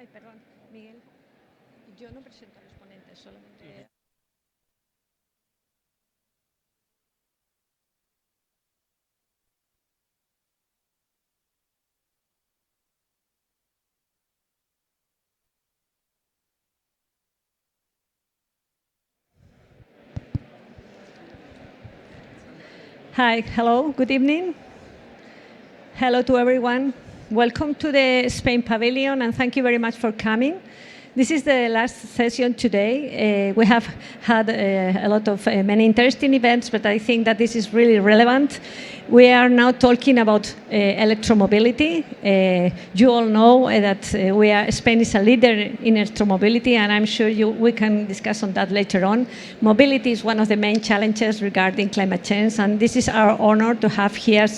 Ay, perdón, Miguel. Yo no presento a los ponentes, solamente. Hi, hello, good evening. Hello to everyone. Welcome to the Spain Pavilion, and thank you very much for coming. This is the last session today. We have had a lot of many interesting events, but I think that this is really relevant. We are now talking about electromobility. You all know that Spain is a leader in electromobility, and I'm sure we can discuss on that later on. Mobility is one of the main challenges regarding climate change, and this is our honor to have here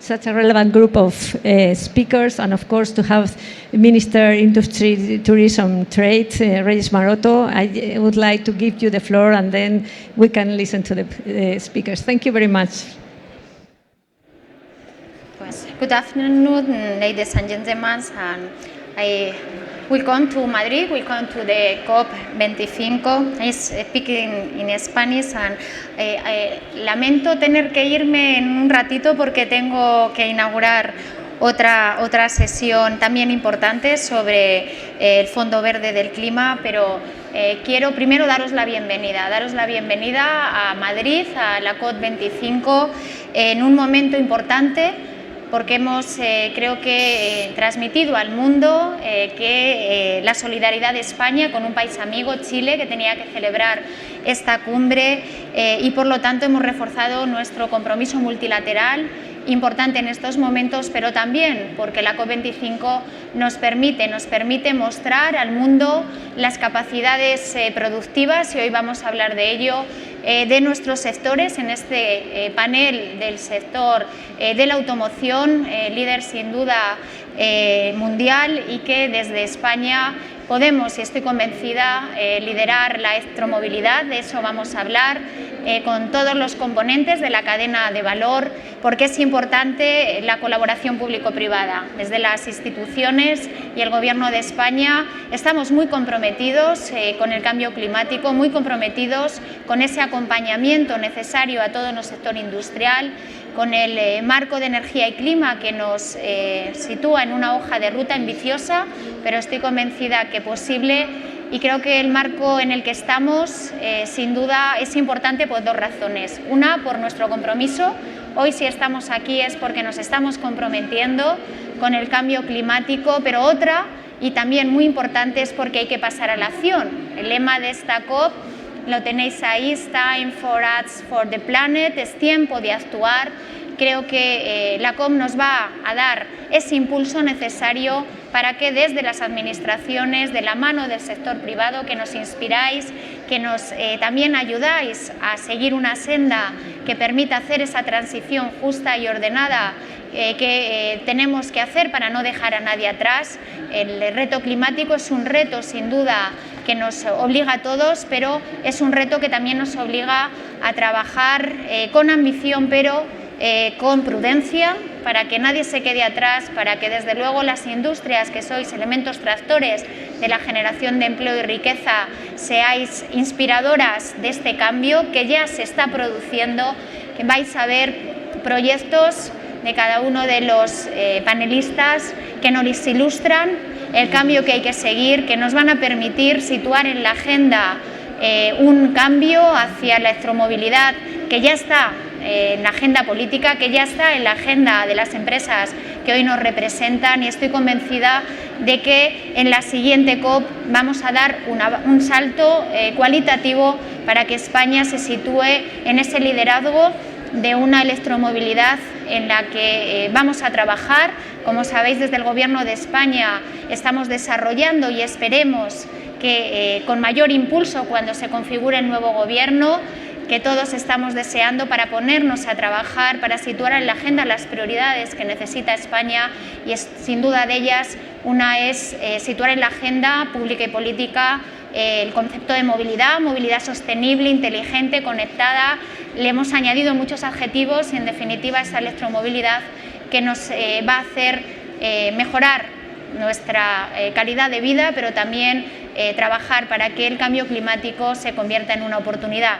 such a relevant group of speakers, and of course to have Minister Industry, Tourism, Trade, Reyes Maroto. I would like to give you the floor, and then we can listen to the speakers. Thank you very much. Good afternoon, ladies and gentlemen, and I welcome to Madrid, welcome to the COP25. I'm speaking in Spanish, and lamento tener que irme en un ratito porque tengo que inaugurar otra sesión también importante sobre el Fondo Verde del Clima, pero quiero primero daros la bienvenida a Madrid, a la COP25, en un momento importante, porque hemos, creo que, transmitido al mundo que la solidaridad de España con un país amigo, Chile, que tenía que celebrar esta cumbre, y por lo tanto hemos reforzado nuestro compromiso multilateral, importante en estos momentos, pero también porque la COP25 nos permite mostrar al mundo las capacidades productivas, y hoy vamos a hablar de ello, de nuestros sectores en este panel del sector de la automoción, líder sin duda mundial, y que desde España podemos, y estoy convencida, liderar la electromovilidad. De eso vamos a hablar con todos los componentes de la cadena de valor, porque es importante la colaboración público-privada. Desde las instituciones y el Gobierno de España estamos muy comprometidos con el cambio climático, muy comprometidos con ese acompañamiento necesario a todo el sector industrial, con el marco de energía y clima que nos sitúa en una hoja de ruta ambiciosa, pero estoy convencida que posible, y creo que el marco en el que estamos sin duda es importante por dos razones. Una, por nuestro compromiso. Hoy si estamos aquí es porque nos estamos comprometiendo con el cambio climático, pero otra, y también muy importante, es porque hay que pasar a la acción. El lema de esta COP lo tenéis ahí: It's time for us, for the planet, es tiempo de actuar. Creo que la COP nos va a dar ese impulso necesario para que desde las administraciones, de la mano del sector privado, que nos inspiráis, que nos también ayudáis a seguir una senda que permita hacer esa transición justa y ordenada que tenemos que hacer para no dejar a nadie atrás. El reto climático es un reto sin duda que nos obliga a todos, pero es un reto que también nos obliga a trabajar con ambición, pero con prudencia, para que nadie se quede atrás, para que desde luego las industrias, que sois elementos tractores de la generación de empleo y riqueza, seáis inspiradoras de este cambio que ya se está produciendo, que vais a ver proyectos de cada uno de los panelistas que nos ilustran el cambio que hay que seguir, que nos van a permitir situar en la agenda un cambio hacia la electromovilidad que ya está en la agenda política, que ya está en la agenda de las empresas que hoy nos representan, y estoy convencida de que en la siguiente COP vamos a dar un salto cualitativo para que España se sitúe en ese liderazgo de una electromovilidad en la que vamos a trabajar. Como sabéis, desde el Gobierno de España estamos desarrollando, y esperemos que con mayor impulso cuando se configure el nuevo Gobierno, que todos estamos deseando, para ponernos a trabajar, para situar en la agenda las prioridades que necesita España, y sin duda de ellas una es situar en la agenda pública y política el concepto de movilidad sostenible, inteligente, conectada. Le hemos añadido muchos adjetivos, y en definitiva esa electromovilidad que nos va a hacer mejorar nuestra calidad de vida, pero también trabajar para que el cambio climático se convierta en una oportunidad.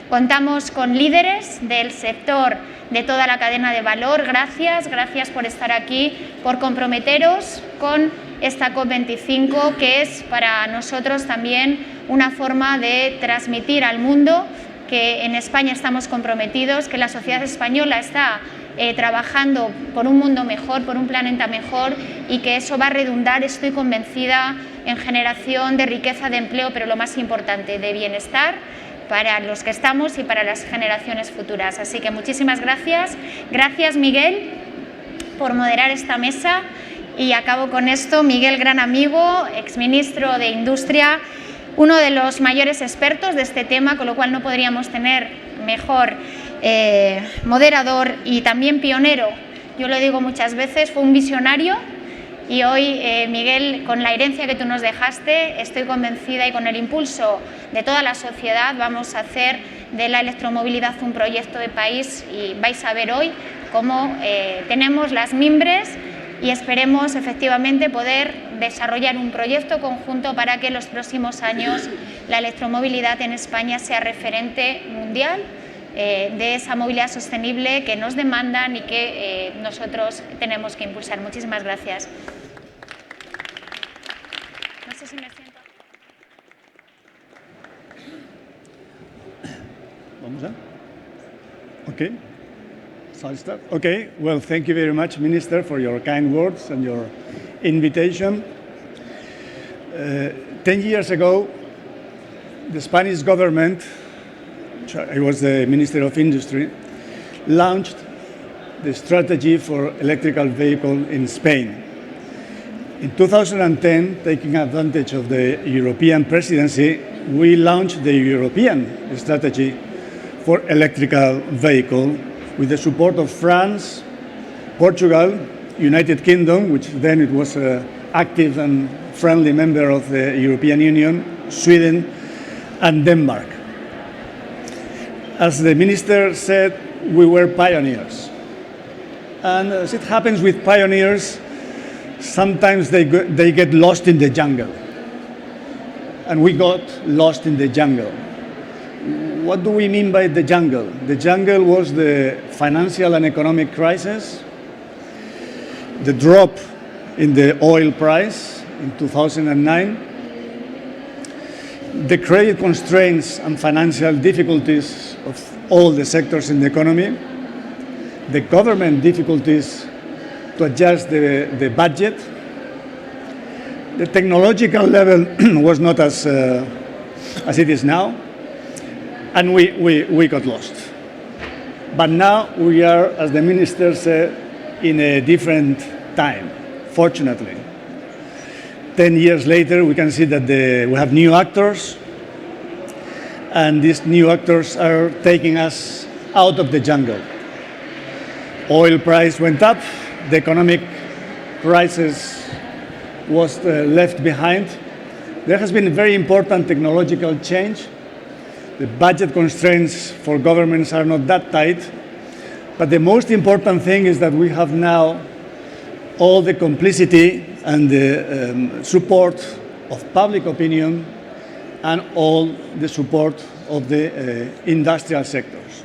Contamos con líderes del sector, de toda la cadena de valor. Gracias por estar aquí, por comprometeros con esta COP25, que es para nosotros también una forma de transmitir al mundo que en España estamos comprometidos, que la sociedad española está trabajando por un mundo mejor, por un planeta mejor, y que eso va a redundar, estoy convencida, en generación de riqueza, de empleo, pero lo más importante, de bienestar para los que estamos y para las generaciones futuras. Así que muchísimas gracias. Gracias, Miguel, por moderar esta mesa. Y acabo con esto. Miguel, gran amigo, exministro de Industria, uno de los mayores expertos de este tema, con lo cual no podríamos tener mejor moderador y también pionero. Yo lo digo muchas veces, fue un visionario. Y hoy, Miguel, con la herencia que tú nos dejaste, estoy convencida, y con el impulso de toda la sociedad, vamos a hacer de la electromovilidad un proyecto de país, y vais a ver hoy cómo tenemos las mimbres y esperemos efectivamente poder desarrollar un proyecto conjunto para que en los próximos años la electromovilidad en España sea referente mundial de esa movilidad sostenible que nos demandan y que nosotros tenemos que impulsar. Muchísimas gracias. No sé si me siento. Vamos a. Okay. So I'll start. Okay. Well, thank you very much, Minister, for your kind words and your invitation. 10 years ago, the Spanish government, I was the Minister of Industry, launched the strategy for electrical vehicle in Spain. In 2010, taking advantage of the European presidency, we launched the European strategy for electrical vehicle with the support of France, Portugal, United Kingdom, which then it was an active and friendly member of the European Union, Sweden, and Denmark. As the minister said, we were pioneers. And as it happens with pioneers, sometimes they get lost in the jungle. And we got lost in the jungle. What do we mean by the jungle? The jungle was the financial and economic crisis, the drop in the oil price in 2009, the credit constraints and financial difficulties of all the sectors in the economy, the government difficulties to adjust the budget. The technological level was not as it is now, and we got lost. But now we are, as the minister said, in a different time, fortunately. 10 years later, we can see that we have new actors, and these new actors are taking us out of the jungle. Oil price went up, the economic crisis was left behind. There has been a very important technological change. The budget constraints for governments are not that tight, but the most important thing is that we have now all the complicity and the support of public opinion and all the support of the industrial sectors.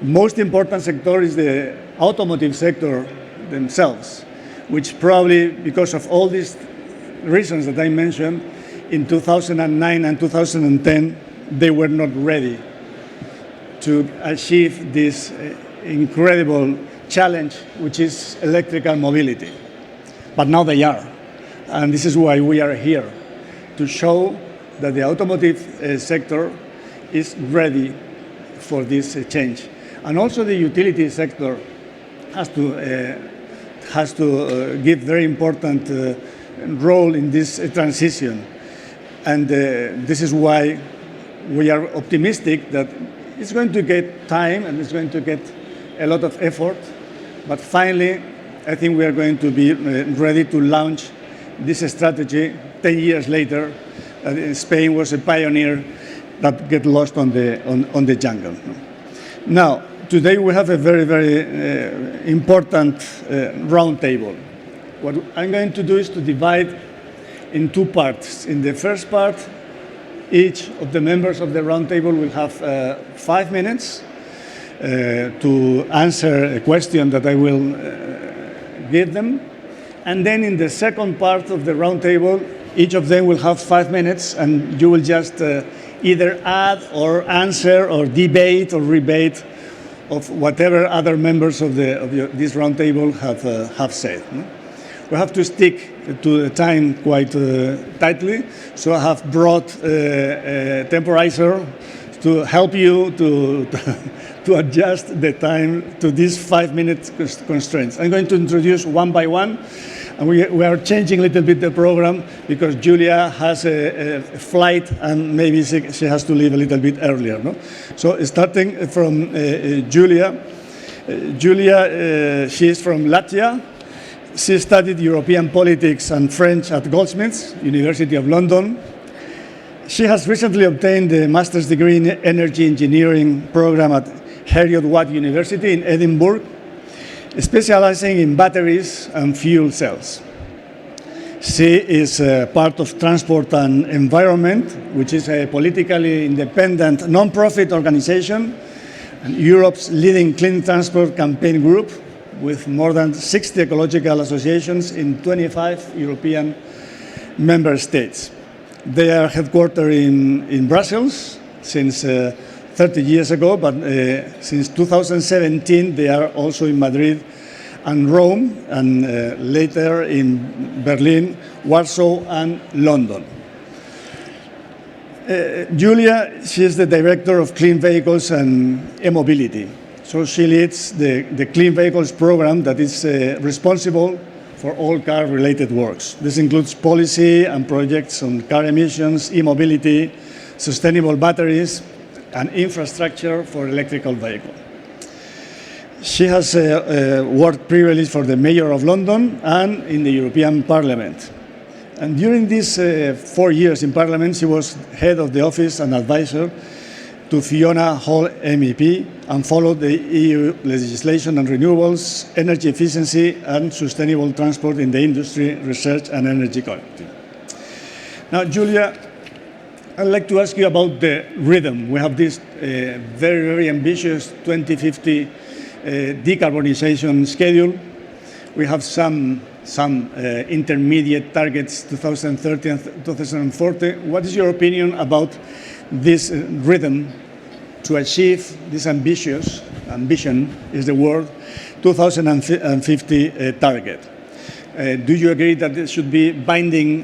Most important sector is the automotive sector themselves, which probably, because of all these reasons that I mentioned, in 2009 and 2010, they were not ready to achieve this incredible challenge, which is electrical mobility. But now they are. And this is why we are here, to show that the automotive sector is ready for this change. And also the utility sector has to give very important role in this transition. And this is why we are optimistic that it's going to get time and it's going to get a lot of effort, but finally I think we are going to be ready to launch this strategy 10 years later. Spain was a pioneer that get lost on the jungle. Now, today we have a very, very important round table. What I'm going to do is to divide in two parts. In the first part, each of the members of the roundtable will have 5 minutes to answer a question that I will give them. And then in the second part of the roundtable, each of them will have 5 minutes, and you will just either add or answer or debate or rebate of whatever other members of this roundtable have said. We have to stick to the time quite tightly, so I have brought a temporizer to help you to adjust the time to these 5 minute constraints. I'm going to introduce one by one, and we are changing a little bit the program because Julia has a flight and maybe she has to leave a little bit earlier. No? So starting from Julia. Julia, she is from Latvia. She studied European politics and French at Goldsmiths, University of London. She has recently obtained a master's degree in energy engineering program at Heriot-Watt University in Edinburgh, specializing in batteries and fuel cells. She is part of Transport and Environment, which is a politically independent non-profit organization and Europe's leading clean transport campaign group, with more than 60 ecological associations in 25 European member states. They are headquartered in Brussels since 30 years ago, but since 2017 they are also in Madrid and Rome, and later in Berlin, Warsaw, and London. Julia, she is the director of Clean Vehicles and E-Mobility. So she leads the Clean Vehicles program that is responsible for all car-related works. This includes policy and projects on car emissions, e-mobility, sustainable batteries, and infrastructure for electrical vehicles. She has worked previously for the Mayor of London and in the European Parliament. And during these 4 years in Parliament, she was head of the office and advisor to Fiona Hall MEP, and followed the EU legislation on renewables, energy efficiency, and sustainable transport in the industry, research, and energy collective. Now, Julia, I'd like to ask you about the rhythm. We have this very, very ambitious 2050 decarbonization schedule. We have some intermediate targets, 2030 and 2040. What is your opinion about this rhythm to achieve this ambition is the word, 2050 target? Do you agree that there should be binding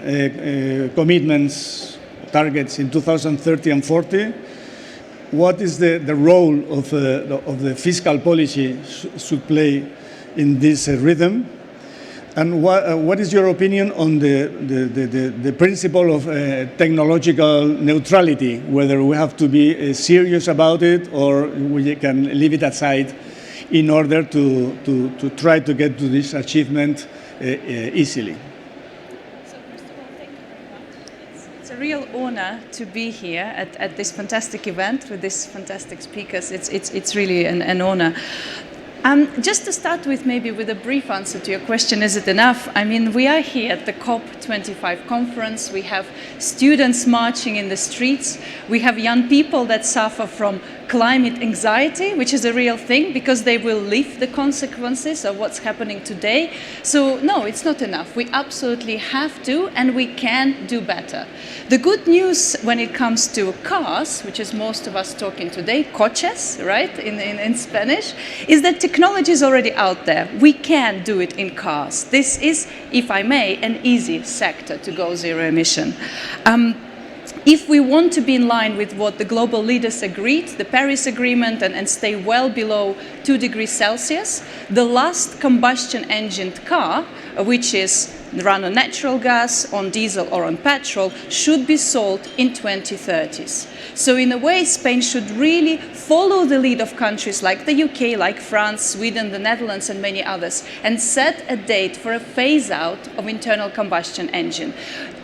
commitments, targets in 2030 and 40? What is the role of the fiscal policy should play in this rhythm? And what is your opinion on the principle of technological neutrality, whether we have to be serious about it or we can leave it aside in order to try to get to this achievement easily? So first of all, thank you very much. It's a real honor to be here at this fantastic event with these fantastic speakers. It's really an honor. Just to start with, maybe with a brief answer to your question, is it enough? I mean, we are here at the COP25 conference. We have students marching in the streets. We have young people that suffer from climate anxiety, which is a real thing because they will live the consequences of what's happening today. So no, it's not enough. We absolutely have to, and we can do better. The good news when it comes to cars, which is most of us talking today, coches, right, in Spanish, is that technology is already out there. We can do it in cars. This is, if I may, an easy sector to go zero emission. If we want to be in line with what the global leaders agreed, the Paris Agreement, and stay well below 2 degrees Celsius, the last combustion engined car, which is run on natural gas, on diesel or on petrol, should be sold in 2030s. So in a way, Spain should really follow the lead of countries like the UK, like France, Sweden, the Netherlands, and many others, and set a date for a phase out of internal combustion engine.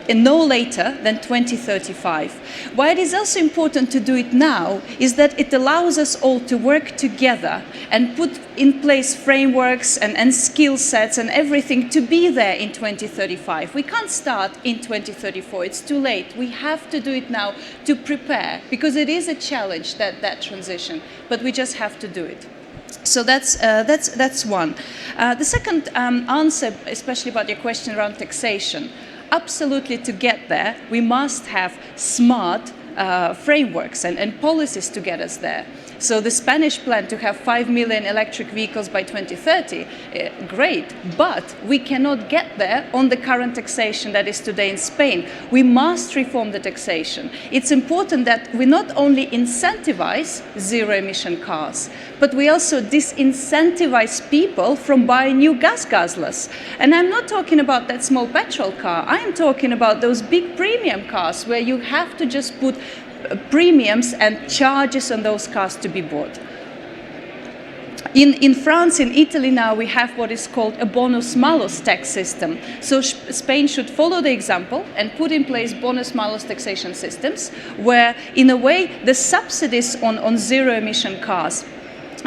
and no later than 2035. Why it is also important to do it now is that it allows us all to work together and put in place frameworks and skill sets and everything to be there in 2035. We can't start in 2034, it's too late. We have to do it now to prepare, because it is a challenge, that transition, but we just have to do it. So that's one. The second answer, especially about your question around taxation, absolutely to get there, we must have smart frameworks and policies to get us there. So the Spanish plan to have 5 million electric vehicles by 2030, great, but we cannot get there on the current taxation that is today in Spain. We must reform the taxation. It's important that we not only incentivize zero-emission cars, but we also disincentivize people from buying new gas guzzlers. And I'm not talking about that small petrol car. I'm talking about those big premium cars where you have to just put premiums and charges on those cars to be bought. In France, in Italy now, we have what is called a bonus-malus tax system. So Spain should follow the example and put in place bonus-malus taxation systems where, in a way, the subsidies on zero-emission cars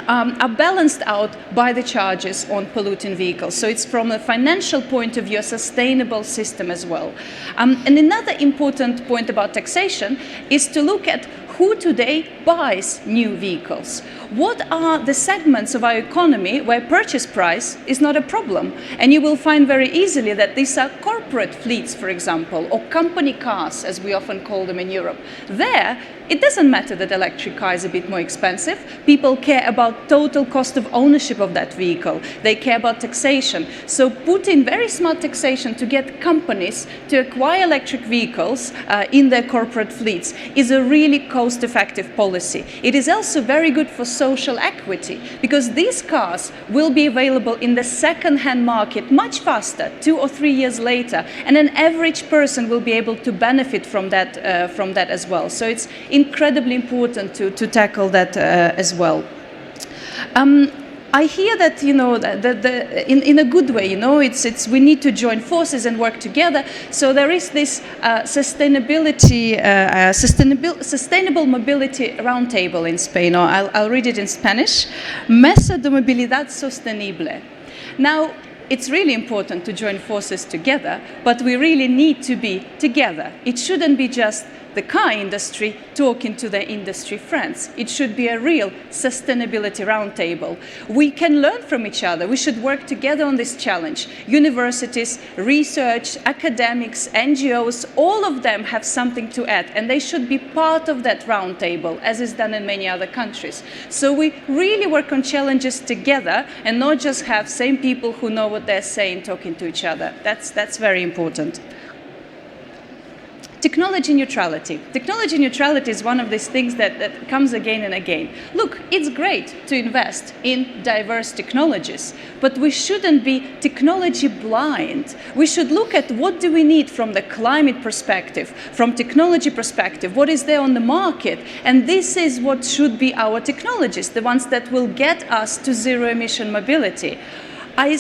are balanced out by the charges on polluting vehicles. So it's from a financial point of view a sustainable system as well. And another important point about taxation is to look at who today buys new vehicles. What are the segments of our economy where purchase price is not a problem? And you will find very easily that these are corporate fleets, for example, or company cars, as we often call them in Europe. There, it doesn't matter that electric car is a bit more expensive. People care about total cost of ownership of that vehicle. They care about taxation. So put in very smart taxation to get companies to acquire electric vehicles in their corporate fleets is a really cost-effective policy. It is also very good for social equity, because these cars will be available in the second-hand market much faster, 2 or 3 years later, and an average person will be able to benefit from that as well. So it's incredibly important to tackle that as well. I hear that, you know, in a good way, you know, we need to join forces and work together. So there is this sustainable mobility roundtable in Spain, or I'll read it in Spanish. Mesa de Movilidad Sostenible. Now, it's really important to join forces together, but we really need to be together. It shouldn't be just the car industry talking to their industry friends. It should be a real sustainability roundtable. We can learn from each other. We should work together on this challenge. Universities, research, academics, NGOs, all of them have something to add, and they should be part of that roundtable, as is done in many other countries. So we really work on challenges together and not just have same people who know what they're saying talking to each other. That's very important. Technology neutrality. Technology neutrality is one of these things that comes again and again. Look, it's great to invest in diverse technologies, but we shouldn't be technology blind. We should look at what do we need from the climate perspective, from technology perspective, what is there on the market, and this is what should be our technologies, the ones that will get us to zero-emission mobility. I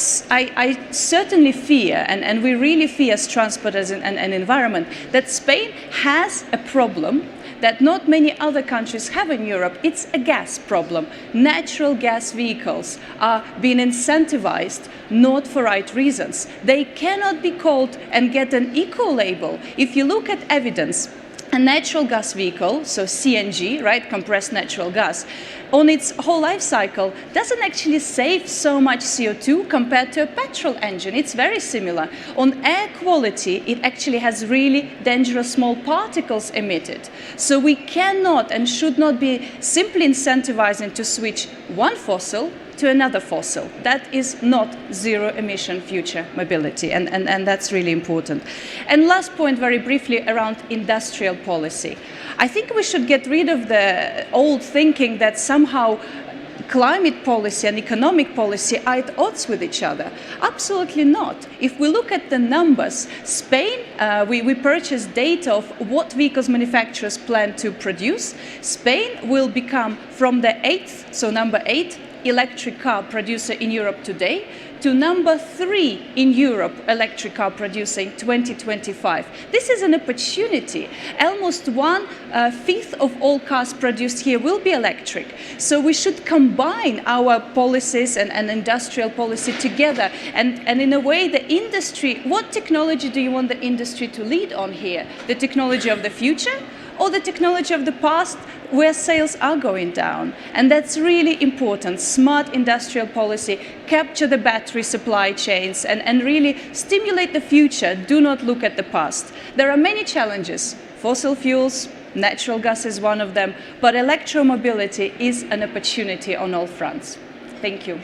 certainly fear, and we really fear as transport as an environment, that Spain has a problem that not many other countries have in Europe. It's a gas problem. Natural gas vehicles are being incentivized not for right reasons. They cannot be called and get an eco label. If you look at evidence, a natural gas vehicle, so CNG, right, compressed natural gas, on its whole life cycle doesn't actually save so much CO2 compared to a petrol engine. It's very similar. On air quality, it actually has really dangerous small particles emitted. So we cannot and should not be simply incentivizing to switch one fossil to another fossil. That is not zero-emission future mobility, and that's really important. And last point, very briefly, around industrial policy. I think we should get rid of the old thinking that somehow climate policy and economic policy are at odds with each other. Absolutely not. If we look at the numbers, Spain, we purchased data of what vehicles manufacturers plan to produce. Spain will become from the 8th, so number 8, electric car producer in Europe today, to number 3 in Europe electric car producer in 2025. This is an opportunity. Almost 1/5 of all cars produced here will be electric. So we should combine our policies and industrial policy together. And in a way, the industry, what technology do you want the industry to lead on here? The technology of the future or the technology of the past, where sales are going down? And that's really important. Smart industrial policy, capture the battery supply chains, and really stimulate the future. Do not look at the past. There are many challenges. Fossil fuels, natural gas is one of them, but electromobility is an opportunity on all fronts. Thank you.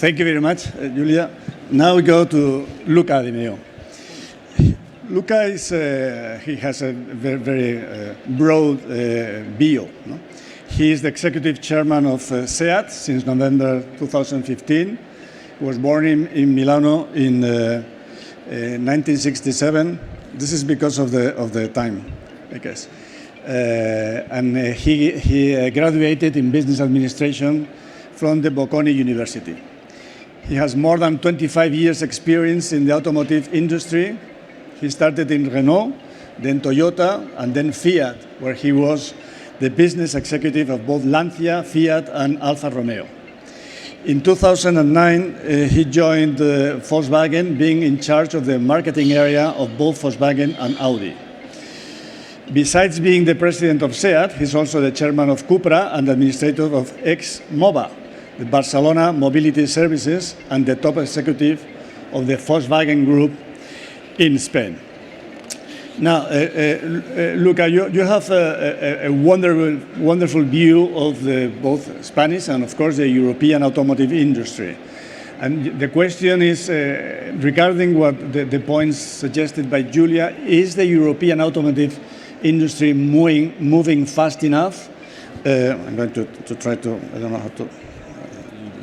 Thank you very much, Julia. Now we go to Luca Di Meo. Luca he has a very broad bio. No? He is the executive chairman of SEAT since November 2015. He was born in Milano in 1967. This is because of the time, I guess. And he graduated in business administration from the Bocconi University. He has more than 25 years experience in the automotive industry. He started in Renault, then Toyota, and then Fiat, where he was the business executive of both Lancia, Fiat, and Alfa Romeo. In 2009, he joined Volkswagen, being in charge of the marketing area of both Volkswagen and Audi. Besides being the president of SEAT, he's also the chairman of Cupra and administrator of Ex-Moba, the Barcelona Mobility Services, and the top executive of the Volkswagen Group in Spain. Now, Luca, you have a wonderful view of both Spanish and, of course, the European automotive industry. And the question is, regarding what the points suggested by Julia, is the European automotive industry moving fast enough? I'm going to try to, I don't know how to...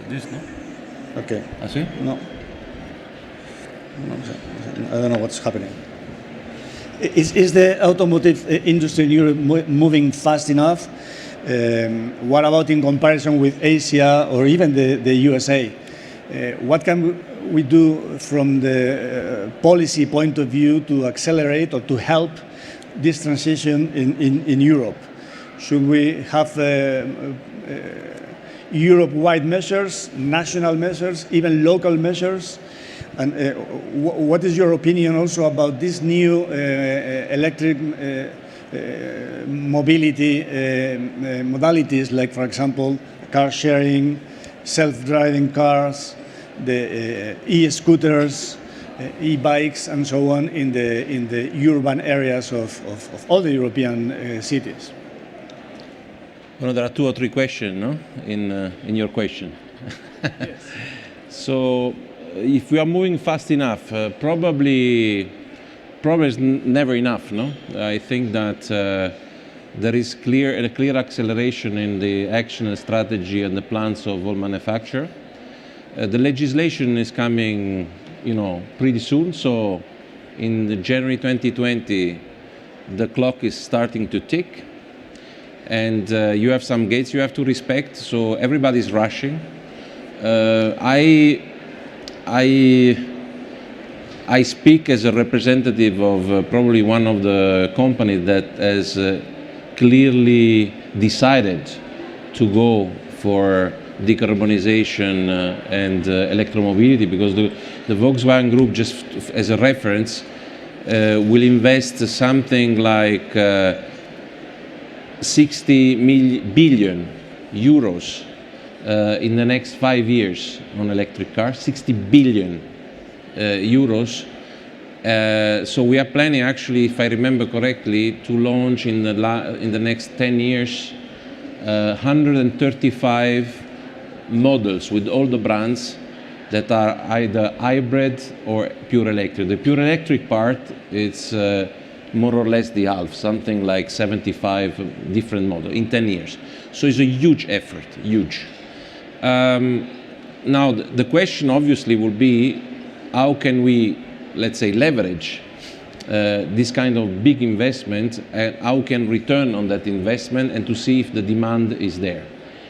This, no? Okay. ¿Así? No. I don't know what's happening. Is the automotive industry in Europe moving fast enough? What about in comparison with Asia or even the USA? What can we do from the policy point of view to accelerate or to help this transition in Europe? Should we have Europe-wide measures, national measures, even local measures? And what is your opinion also about these new electric mobility modalities, like, for example, car sharing, self-driving cars, the e-scooters, e-bikes, and so on in the urban areas of all the European cities? Well, there are 2 or 3 questions, no? In your question. Yes. So, if we are moving fast enough, probably is never enough, no? I think that there is a clear acceleration in the action and strategy and the plans of all manufacturers. The legislation is coming, pretty soon. So, in January 2020, the clock is starting to tick. And you have some gates you have to respect, so everybody's rushing. I speak as a representative of probably one of the companies that has clearly decided to go for decarbonization and electromobility, because the Volkswagen Group, just as a reference, will invest something like 60 billion euros in the next 5 years on electric cars, 60 billion euros. So we are planning, actually, if I remember correctly, to launch in the next 10 years 135 models with all the brands that are either hybrid or pure electric. The pure electric part, it's more or less the half, something like 75 different models in 10 years. So it's a huge effort, huge. Now, the question obviously will be, how can we, let's say, leverage this kind of big investment, and how can return on that investment, and to see if the demand is there.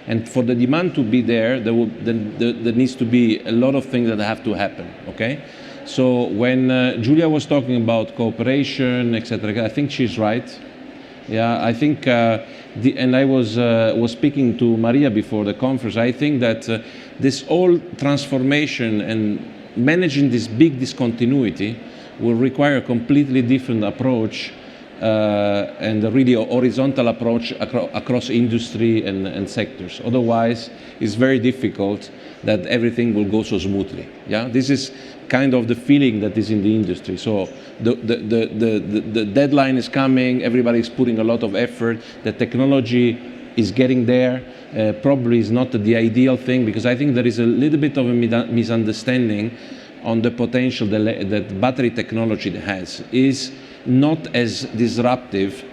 And for the demand to be there, there needs to be a lot of things that have to happen, okay? So when Julia was talking about cooperation, etc., I think she's right. Yeah, I think, and I was speaking to Maria before the conference, I think that this whole transformation and managing this big discontinuity will require a completely different approach and a really horizontal approach across industry and sectors. Otherwise, it's very difficult that everything will go so smoothly. Yeah, this is kind of the feeling that is in the industry. So the deadline is coming, everybody's putting a lot of effort, the technology is getting there. Probably is not the ideal thing, because I think there is a little bit of a misunderstanding on the potential that battery technology has. Is not as disruptive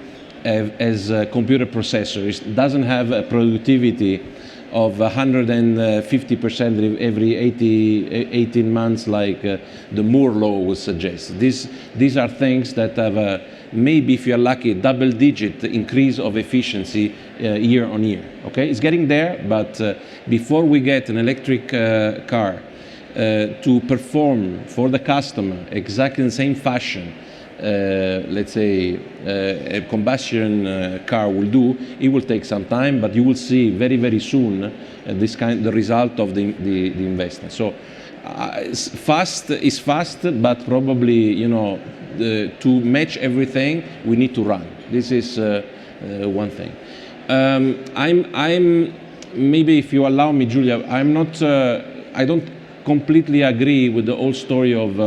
as computer processors. It doesn't have a productivity of 150% every 18 months like the Moore law would suggest. These are things that have maybe, if you're lucky, double-digit increase of efficiency year on year. Okay, it's getting there, but before we get an electric car to perform for the customer exactly in the same fashion, let's say a combustion car will do, it will take some time, but you will see very, very soon the result of the investment. So fast is fast, but probably, to match everything, we need to run. This is one thing. I'm maybe, if you allow me, Julia, I'm not. I don't completely agree with the whole story of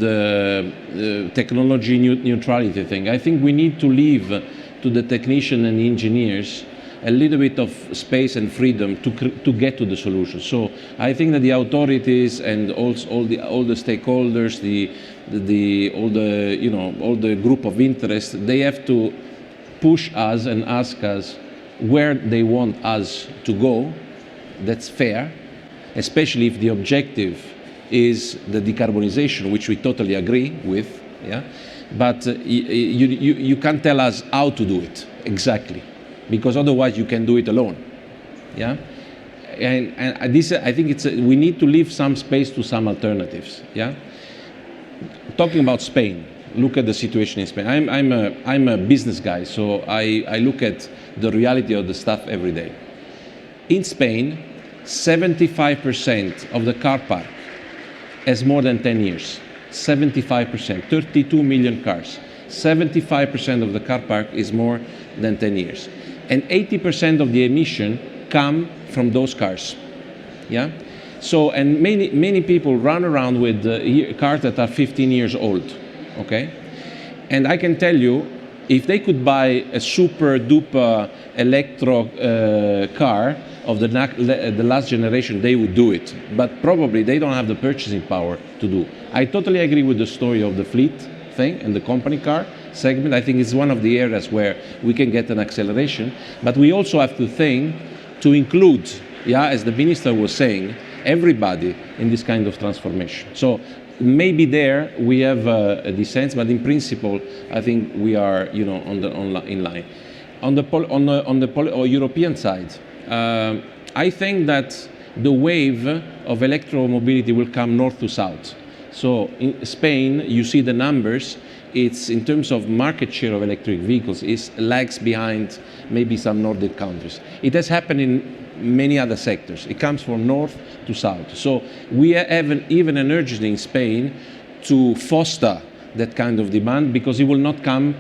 the technology neutrality thing. I think we need to leave to the technician and the engineers a little bit of space and freedom to get to the solution. So I think that the authorities and also all the stakeholders, all the group of interest, they have to push us and ask us where they want us to go. That's fair, especially if the objective is the decarbonization, which we totally agree with, yeah. But you can't tell us how to do it exactly, because otherwise you can do it alone, yeah. And this, I think we need to leave some space to some alternatives, yeah. Talking about Spain, look at the situation in Spain. I'm a business guy, so I look at the reality of the stuff every day. In Spain, 75% of the car park has more than 10 years. 75%, 32 million cars. 75% of the car park is more than 10 years. And 80% of the emission come from those cars. Yeah? So, and many people run around with cars that are 15 years old. Okay? And I can tell you, if they could buy a super duper electro car of the last generation, they would do it. But probably they don't have the purchasing power to do. I totally agree with the story of the fleet thing and the company car segment. I think it's one of the areas where we can get an acceleration. But we also have to think to include, yeah, as the minister was saying, everybody in this kind of transformation. So maybe there we have a dissent, but in principle, I think we are, in line. On the European side, I think that the wave of electromobility will come north to south. So in Spain, you see the numbers. It's in terms of market share of electric vehicles, it lags behind maybe some Nordic countries. It has happened in many other sectors. It comes from north to south. So we have even an urgency in Spain to foster that kind of demand, because it will not come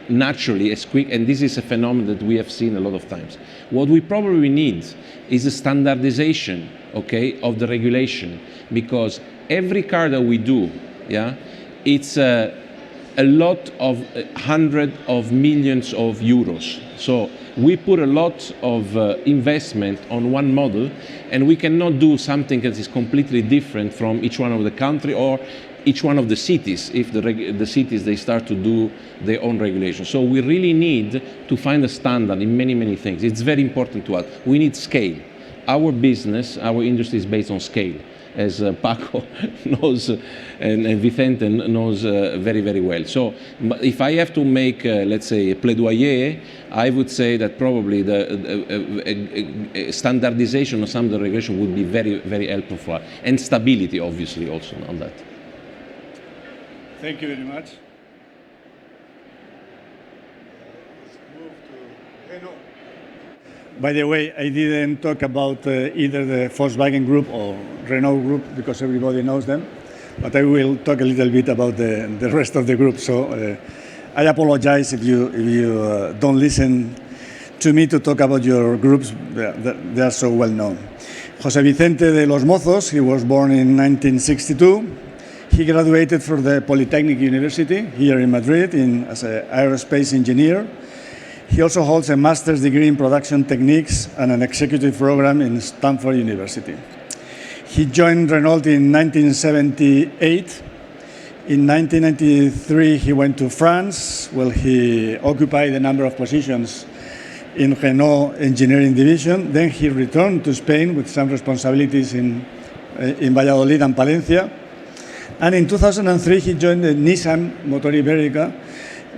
naturally as quick, and this is a phenomenon that we have seen a lot of times. What we probably need is a standardization, okay, of the regulation, because every car that we do, yeah, it's a lot of hundreds of millions of euros. So we put a lot of investment on one model, and we cannot do something that is completely different from each one of the country or each one of the cities, if the cities, they start to do their own regulation. So we really need to find a standard in many, many things. It's very important to us. We need scale. our business, our industry is based on scale, as Paco knows and Vicente knows very, very well. So if I have to make, let's say, a plaidoyer, I would say that probably the standardization of some of the regulation would be very, very helpful for us. And stability, obviously, also on that. Thank you very much. By the way, I didn't talk about either the Volkswagen Group or Renault Group because everybody knows them, but I will talk a little bit about the rest of the group. So I apologize if you don't listen to me to talk about your groups. They are so well known. José Vicente de los Mozos, he was born in 1962. He graduated from the Polytechnic University here in Madrid as an aerospace engineer. He also holds a master's degree in production techniques and an executive program in Stanford University. He joined Renault in 1978. In 1993, he went to France, where he occupied a number of positions in Renault engineering division. Then he returned to Spain with some responsibilities in Valladolid and Palencia. And in 2003, he joined the Nissan Motor Ibérica,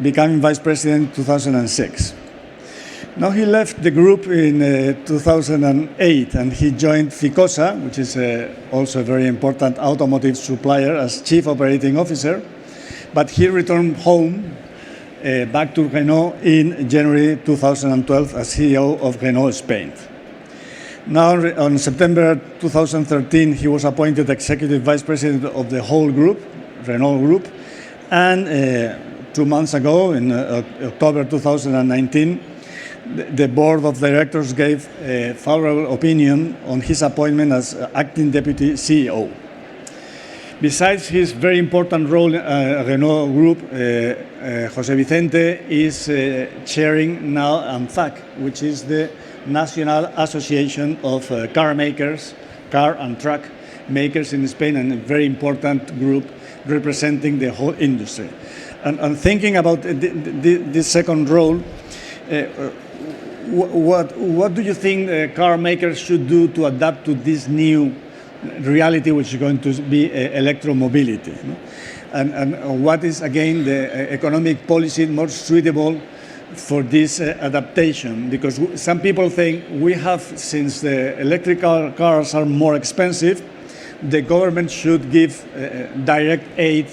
becoming vice president in 2006. Now he left the group in 2008 and he joined Ficosa, which is also a very important automotive supplier, as chief operating officer. But he returned home back to Renault in January 2012 as CEO of Renault Spain. Now on September 2013, he was appointed executive vice president of the whole group, Renault Group, and 2 months ago, in October 2019, the board of directors gave a favorable opinion on his appointment as acting deputy CEO. Besides his very important role in Renault Group, José Vicente is chairing now ANFAC, which is the National Association of car makers, car and truck makers in Spain, and a very important group representing the whole industry. And thinking about this second role, what do you think car makers should do to adapt to this new reality, which is going to be electromobility? No? And what is, again, the economic policy more suitable for this adaptation? Because some people think we have, since the electrical cars are more expensive, the government should give direct aid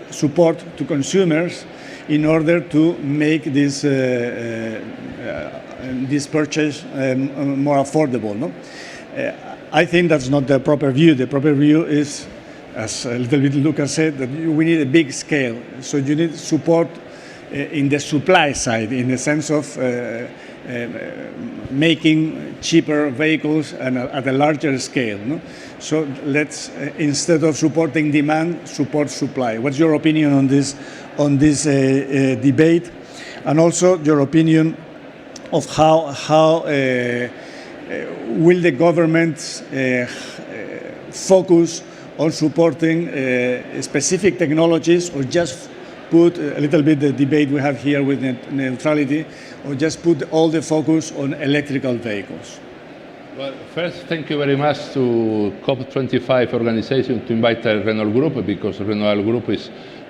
support to consumers in order to make this purchase more affordable. No? I think that's not the proper view. The proper view is, as a little bit Lucas said, that we need a big scale. So you need support in the supply side, in the sense of making cheaper vehicles and at a larger scale. No? So let's, instead of supporting demand, support supply. What's your opinion on this debate? And also your opinion of how will the government focus on supporting specific technologies, or just put a little bit the debate we have here with neutrality, or just put all the focus on electrical vehicles? Well, first, thank you very much to COP25 organization to invite the Renault Group, because Renault Group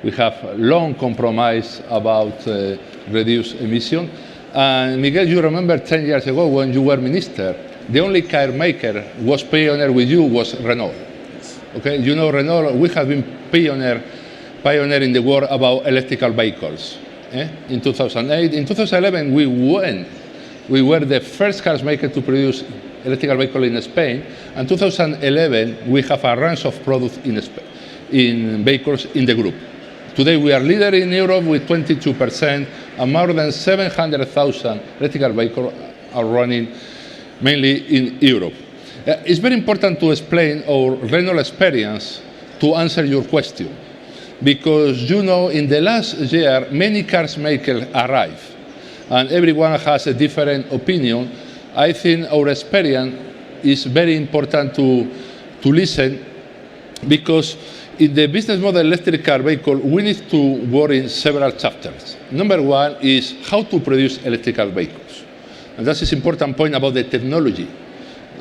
we have long compromise about reduced emission. And Miguel, you remember 10 years ago when you were minister, the only car maker was pioneer with you was Renault. Okay, you know Renault, we have been pioneer in the world about electrical vehicles. In 2008, in 2011 we were the first car maker to produce electrical vehicle in Spain, and 2011 we have a range of products in vehicles in the group. Today we are leader in Europe with 22%, and more than 700,000 electrical vehicles are running mainly in Europe. It's very important to explain our Renault experience to answer your question, because you know in the last year many cars makers arrived, and everyone has a different opinion. I think our experience is very important to listen, because in the business model electric car vehicle, we need to work in several chapters. Number one is how to produce electrical vehicles. And that is an important point about the technology.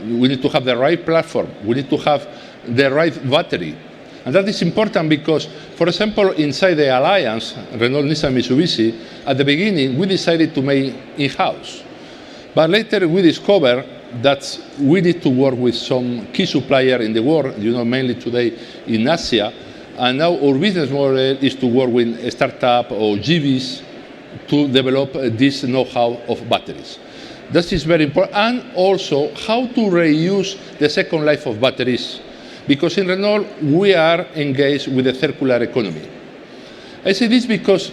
We need to have the right platform. We need to have the right battery. And that is important because, for example, inside the alliance, Renault, Nissan, Mitsubishi, at the beginning, we decided to make in-house. But later we discovered that we need to work with some key supplier in the world, mainly today in Asia. And now our business model is to work with a startup or GVs to develop this know-how of batteries. This is very important. And also how to reuse the second life of batteries. Because in Renault, we are engaged with the circular economy. I say this because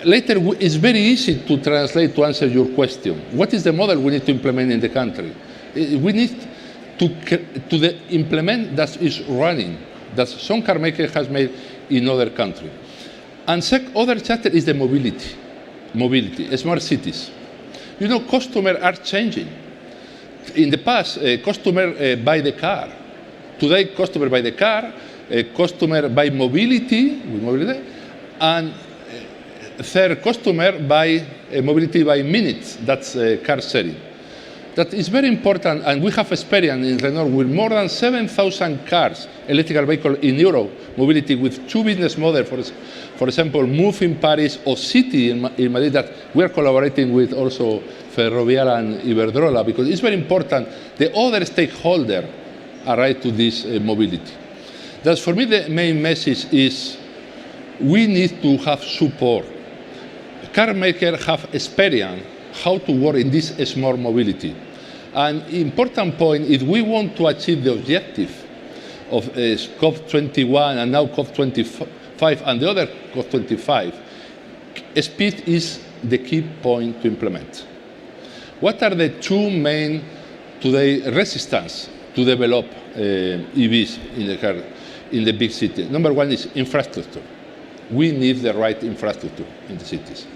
later it's very easy to translate to answer your question. What is the model we need to implement in the country? We need to implement that is running, that some car maker has made in other countries. And other chapter is the mobility, smart cities. Customers are changing. In the past, customer buy the car. Today, customer buy the car, customer buy mobility, and third, customer buy mobility by minutes. That's car sharing. That is very important, and we have experience in Renault with more than 7,000 cars, electrical vehicles in Europe, mobility with 2 business models. For example, Move in Paris or City in Madrid, that we are collaborating with also Ferrovial and Iberdrola, because it's very important the other stakeholder arrive to this mobility. Thus, for me, the main message is we need to have support. Car makers have experience how to work in this smart mobility. An important point is we want to achieve the objective of COP21 and now COP25 and the other COP25. Speed is the key point to implement. What are the two main today resistance to develop EVs in the big city? Number one is infrastructure. We need the right infrastructure in the cities.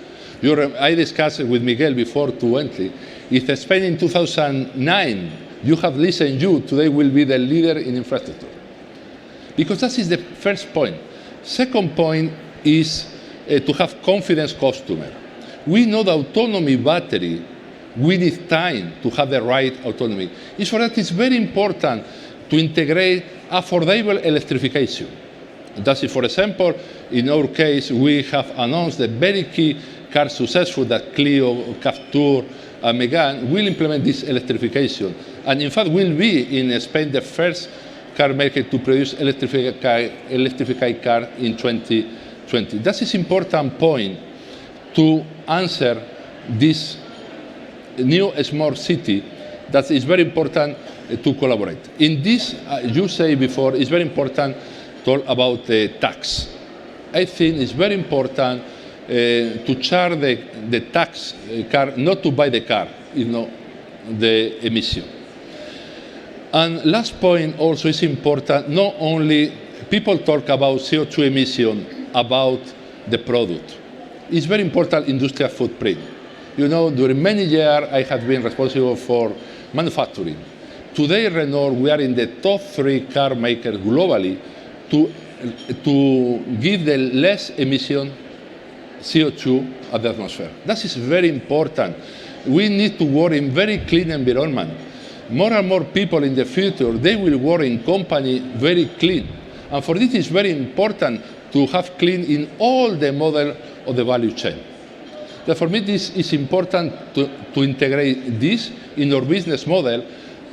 I discussed with Miguel before to entry. If Spain in 2009, you have listened, today will be the leader in infrastructure. Because that is the first point. Second point is to have confidence customer. We know the autonomy battery. We need time to have the right autonomy. For that, it's very important to integrate affordable electrification. That's it. For example, in our case, we have announced the very key car successful that Clio, Captur, and Megane will implement this electrification. And in fact, will be in Spain the first car maker to produce electrified car in 2020. That is important point to answer this new smart city that is very important to collaborate. In this, you say before, it's very important to talk about the tax. I think it's very important to charge the tax car, not to buy the car, the emission. And last point also is important, not only people talk about CO2 emission, about the product. It's very important industrial footprint. During many years, I have been responsible for manufacturing. Today, Renault, we are in the top 3 car makers globally to give the less emission CO2 at the atmosphere. That is very important. We need to work in very clean environment. More and more people in the future, they will work in company very clean. And for this, it's very important to have clean in all the model of the value chain. For me, this is important to integrate this in our business model.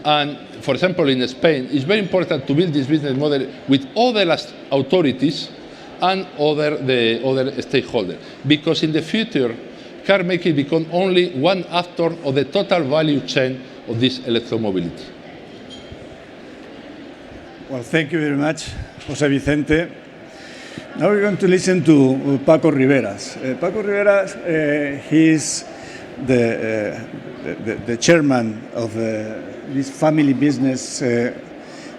And for example, in Spain, it's very important to build this business model with other authorities and the other stakeholders. Because in the future, car making become only one actor of the total value chain of this electromobility. Well, thank you very much, José Vicente. Now we're going to listen to Paco Riveras. Paco Riveras, he is the chairman of this family business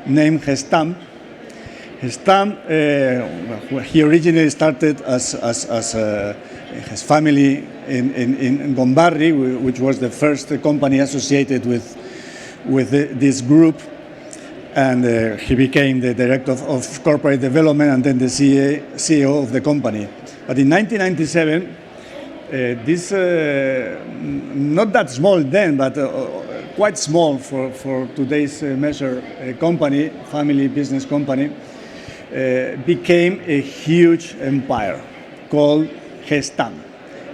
named Gestamp. Gestamp, he originally started as his family in Gombarri, which was the first company associated with this group. And he became the director of corporate development and then the CEO of the company. But in 1997, this, not that small then, but quite small for today's measure company, family business company, became a huge empire called Gestam.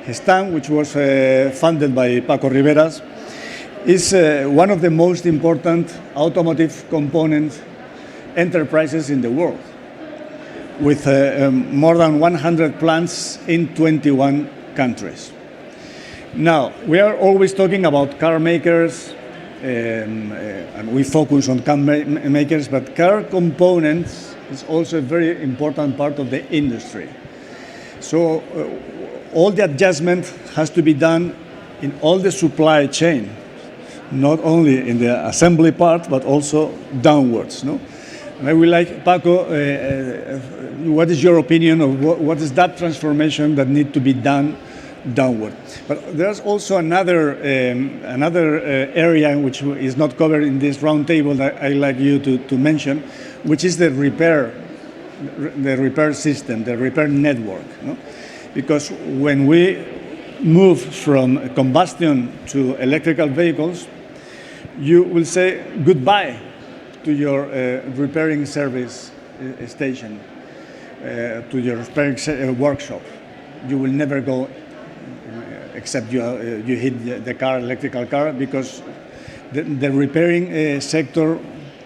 Gestam, which was funded by Paco Riveras, is one of the most important automotive component enterprises in the world, with more than 100 plants in 21 countries. Now, we are always talking about car makers, and we focus on car makers, but car components is also a very important part of the industry. So all the adjustment has to be done in all the supply chain, not only in the assembly part, but also downwards. No? And I would like, Paco, what is your opinion of what is that transformation that needs to be done downward? But there's also another area which is not covered in this roundtable that I like you to mention, which is the repair system, the repair network. No? Because when we move from combustion to electrical vehicles, you will say goodbye to your repairing service station, to your repairing workshop. You will never go except you hit the car, electrical car, because the repairing sector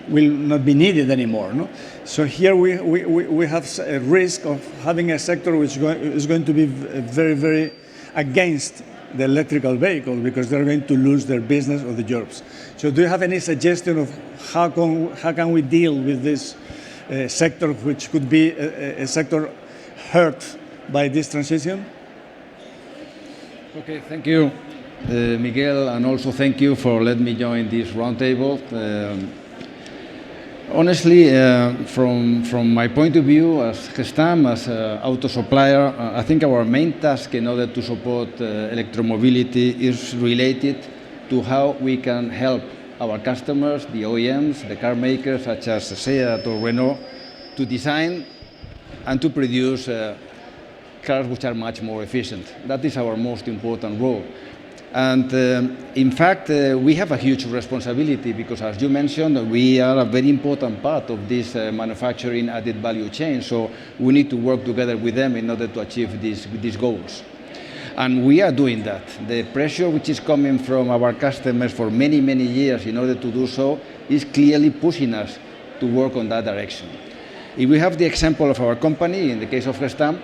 will not be needed anymore. No? So here we have a risk of having a sector which is going to be very, very against the electrical vehicle, because they're going to lose their business or the jobs. So do you have any suggestion of how can we deal with this sector, which could be a sector hurt by this transition? Okay, thank you, Miguel, and also thank you for letting me join this roundtable. Honestly, from my point of view as Gestam, as an auto supplier, I think our main task in order to support electromobility is related to how we can help our customers, the OEMs, the car makers such as Seat or Renault, to design and to produce cars which are much more efficient. That is our most important role. And in fact, we have a huge responsibility because, as you mentioned, we are a very important part of this manufacturing added value chain. So we need to work together with them in order to achieve these goals. And we are doing that. The pressure which is coming from our customers for many, many years in order to do so is clearly pushing us to work on that direction. If we have the example of our company, in the case of Gestam,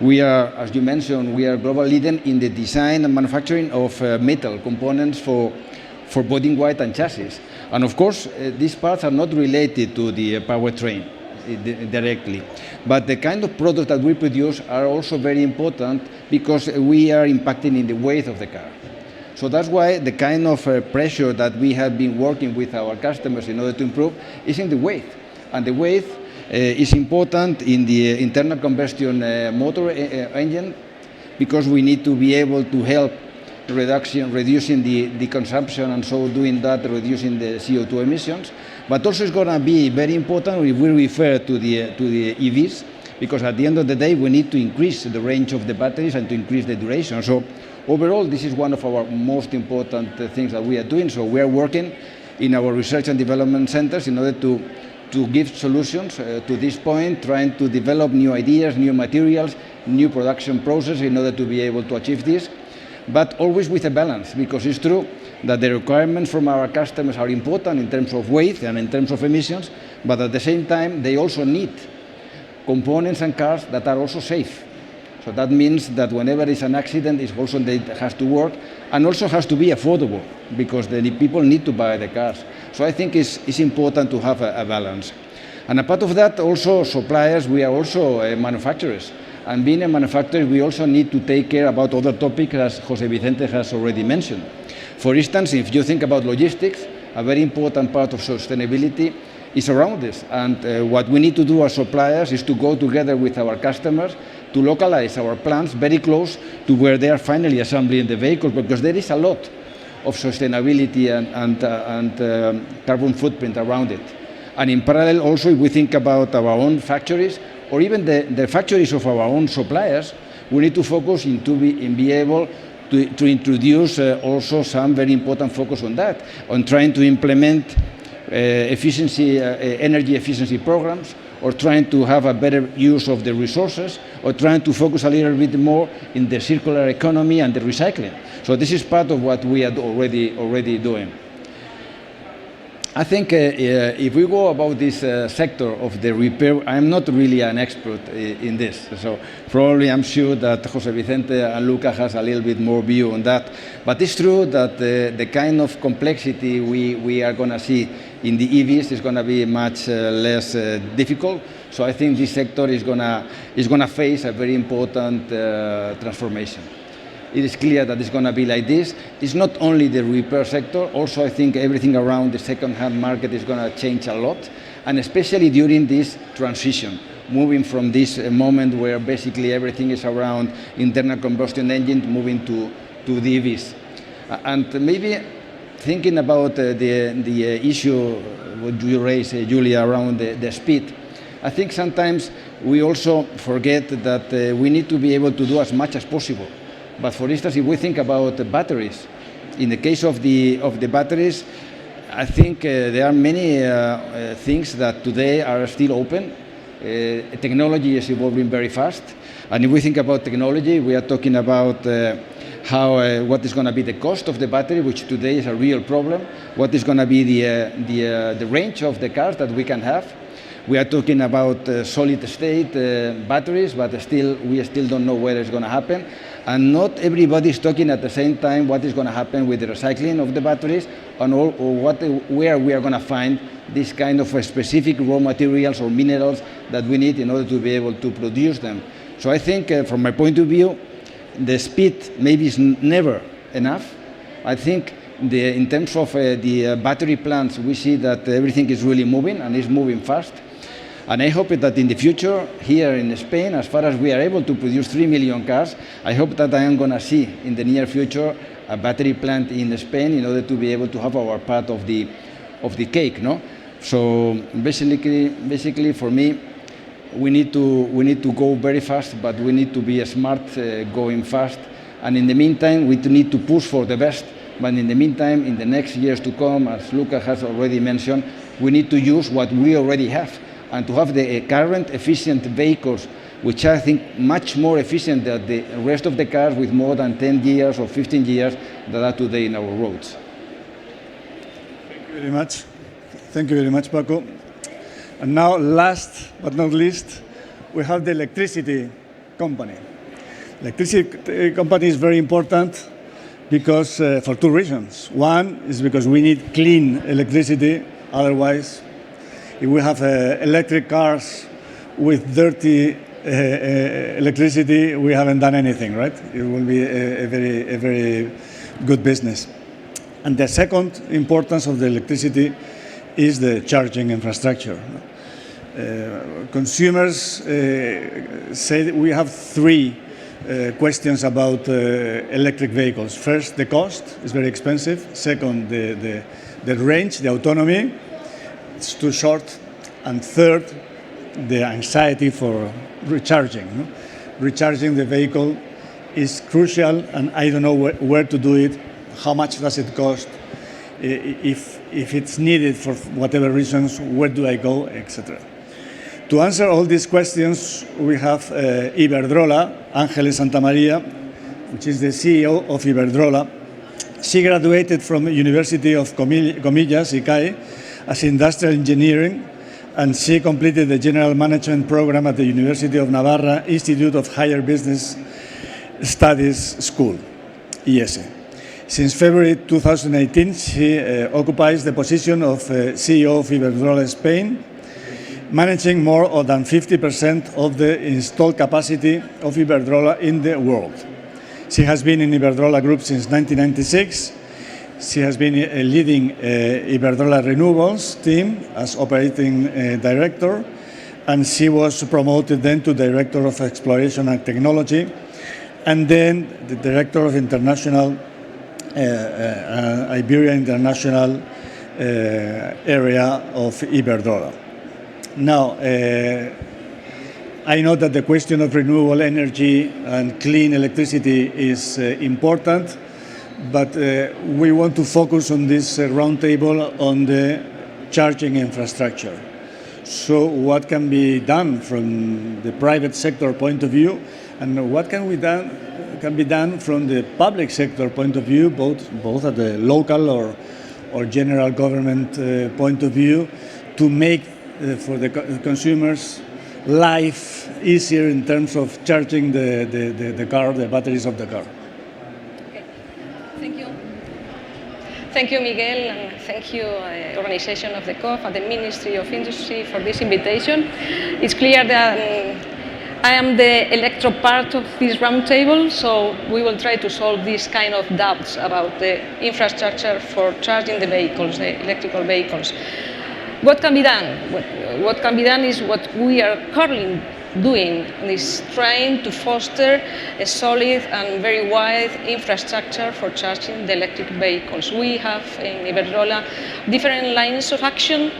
we are, as you mentioned, we are global leader in the design and manufacturing of metal components for body in white and chassis. And of course, these parts are not related to the powertrain directly. But the kind of products that we produce are also very important because we are impacting in the weight of the car. So that's why the kind of pressure that we have been working with our customers in order to improve is in the weight. And the weight is important in the internal combustion motor engine because we need to be able to help reducing the consumption, and so doing that, reducing the CO2 emissions. But also it's going to be very important if we refer to the EVs, because at the end of the day we need to increase the range of the batteries and to increase the duration. So overall, this is one of our most important things that we are doing. So we are working in our research and development centers in order to give solutions to this point, trying to develop new ideas, new materials, new production processes in order to be able to achieve this, but always with a balance, because it's true that the requirements from our customers are important in terms of weight and in terms of emissions, but at the same time, they also need components and cars that are also safe. So that means that whenever there is an accident, it also has to work and also has to be affordable, because the people need to buy the cars. So I think it's important to have a balance. And a part of that, also suppliers, we are also manufacturers. And being a manufacturer, we also need to take care about other topics, as Jose Vicente has already mentioned. For instance, if you think about logistics, a very important part of sustainability is around this. And what we need to do as suppliers is to go together with our customers to localize our plants very close to where they are finally assembling the vehicles, because there is a lot of sustainability and carbon footprint around it. And in parallel, also, if we think about our own factories, or even the factories of our own suppliers, we need to focus in be able to introduce also some very important focus on that, on trying to implement energy efficiency programs, or trying to have a better use of the resources, or trying to focus a little bit more in the circular economy and the recycling. So this is part of what we are already doing. I think if we go about this sector of the repair, I'm not really an expert in this. So probably I'm sure that Jose Vicente and Luca has a little bit more view on that. But it's true that the kind of complexity we are going to see in the EVs is going to be much less difficult. So I think this sector is going to face a very important transformation. It is clear that it's going to be like this. It's not only the repair sector, also I think everything around the second-hand market is going to change a lot, and especially during this transition, moving from this moment where basically everything is around internal combustion engine, moving to the EVs. And maybe thinking about the issue what you raised, Julia, around the speed, I think sometimes we also forget that we need to be able to do as much as possible. But for instance, if we think about the batteries, in the case of the batteries, I think there are many things that today are still open. Technology is evolving very fast. And if we think about technology, we are talking about what is going to be the cost of the battery, which today is a real problem. What is going to be the range of the cars that we can have. We are talking about solid-state batteries, but we still don't know where it's going to happen. And not everybody is talking at the same time what is going to happen with the recycling of the batteries and where we are going to find this kind of specific raw materials or minerals that we need in order to be able to produce them. So I think from my point of view, the speed maybe is never enough. I think in terms of the battery plants, we see that everything is really moving and is moving fast. And I hope that in the future, here in Spain, as far as we are able to produce 3 million cars, I hope that I am going to see in the near future a battery plant in Spain in order to be able to have our part of the cake, no? So basically for me, we need to go very fast, but we need to be smart going fast. And in the meantime, we need to push for the best. But in the meantime, in the next years to come, as Luca has already mentioned, we need to use what we already have, and to have the current efficient vehicles, which are, I think, much more efficient than the rest of the cars with more than 10 years or 15 years that are today in our roads. Thank you very much. Thank you very much, Paco. And now, last but not least, we have the electricity company. Electricity company is very important because for two reasons. One is because we need clean electricity, otherwise if we have electric cars with dirty electricity, we haven't done anything, right? It will be a very good business. And the second importance of the electricity is the charging infrastructure. Consumers say that we have three questions about electric vehicles. First, the cost is very expensive. Second, the range, the autonomy, it's too short. And third, the anxiety for recharging. No? Recharging the vehicle is crucial, and I don't know where to do it, how much does it cost, if it's needed for whatever reasons, where do I go, etc. To answer all these questions, we have Iberdrola, Ángeles Santamaría, which is the CEO of Iberdrola. She graduated from the University of Comillas, ICAE, as industrial engineering, and she completed the general management program at the University of Navarra Institute of Higher Business Studies School, IESE. Since February 2018, she occupies the position of CEO of Iberdrola Spain, managing more than 50% of the installed capacity of Iberdrola in the world. She has been in Iberdrola Group since 1996. She has been leading Iberdrola Renewables team as operating director, and she was promoted then to Director of Exploration and Technology, and then the Director of International Iberia International area of Iberdrola. Now, I know that the question of renewable energy and clean electricity is important, but we want to focus on this roundtable on the charging infrastructure. So what can be done from the private sector point of view, and what can be done from the public sector point of view, both at the local or general government point of view, to make for the consumers life easier in terms of charging the car, the batteries of the car. Okay. Thank you. Thank you, Miguel, and thank you, organization of the COP and the Ministry of Industry for this invitation. It's clear that I am the electro part of this roundtable, so we will try to solve these kind of doubts about the infrastructure for charging the vehicles, the electrical vehicles. What can be done? What can be done is what we are currently doing, is trying to foster a solid and very wide infrastructure for charging the electric vehicles. We have in Iberdrola different lines of action.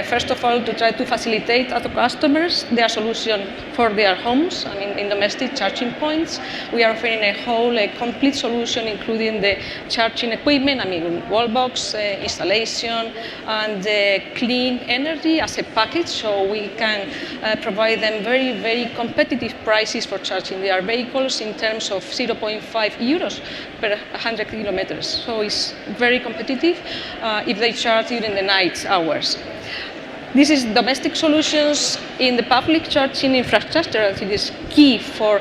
First of all, to try to facilitate our customers their solution for their homes, in domestic charging points. We are offering a complete solution, including the charging equipment, wall box installation, and clean energy as a package, so we can provide them very, very competitive prices for charging their vehicles in terms of 0.5 euros per 100 kilometers. So it's very competitive if they charge during the night hours. This is domestic solutions in the public charging infrastructure. I think is key for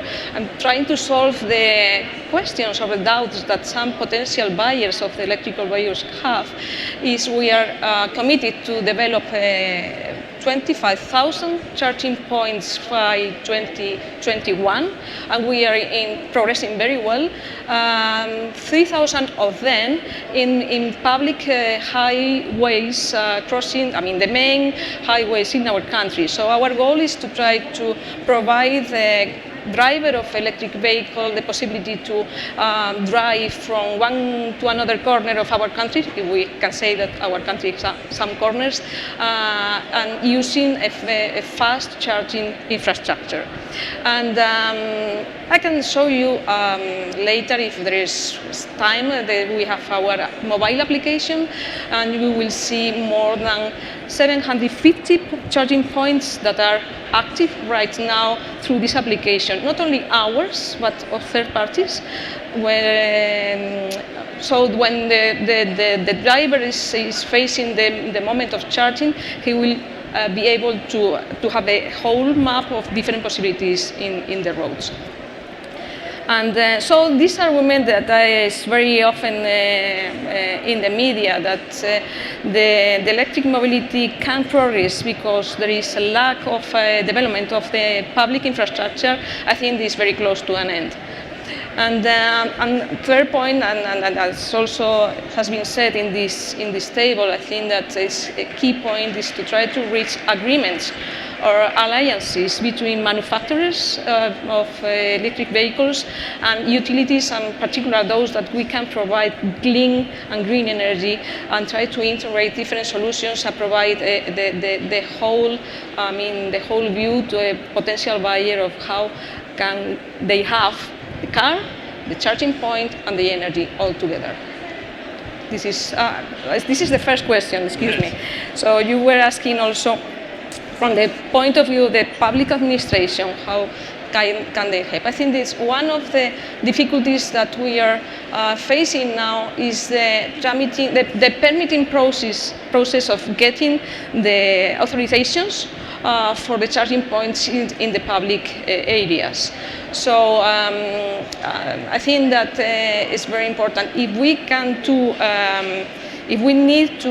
trying to solve the questions or the doubts that some potential buyers of the electrical vehicles have. Is we are committed to develop 25,000 charging points by 2021, and we are progressing very well. 3,000 of them in public highways crossing, the main highways in our country. So our goal is to try to provide the driver of electric vehicle the possibility to drive from one to another corner of our country, if we can say that our country has some corners, and using a fast charging infrastructure. And I can show you later, if there is time, that we have our mobile application, and you will see more than 750 charging points that are active right now through this application, not only ours, but of third parties. So when the driver is facing the moment of charging, he will be able to have a whole map of different possibilities in the roads. And so this argument that is very often in the media, that the electric mobility can progress because there is a lack of development of the public infrastructure, I think is very close to an end. And third point, and as also has been said in this table, I think that a key point is to try to reach agreements or alliances between manufacturers of electric vehicles and utilities, and particularly those that we can provide clean and green energy, and try to integrate different solutions and provide the whole view to a potential buyer of how can they have the car, the charging point, and the energy all together. This is the first question, excuse me. So you were asking also, from the point of view of the public administration, how can they help? I think this one of the difficulties that we are facing now is the permitting process of getting the authorizations for the charging points in the public areas. So I think that it's very important. If we need to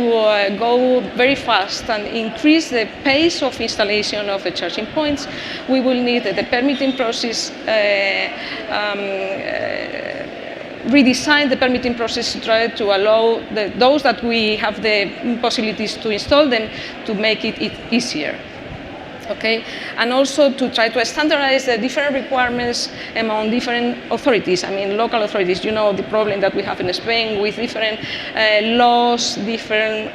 go very fast and increase the pace of installation of the charging points, we will need the permitting process, redesign the permitting process to try to allow those that we have the possibilities to install them to make it easier. Okay, and also to try to standardize the different requirements among different authorities. I mean, local authorities. You know the problem that we have in Spain with different laws, different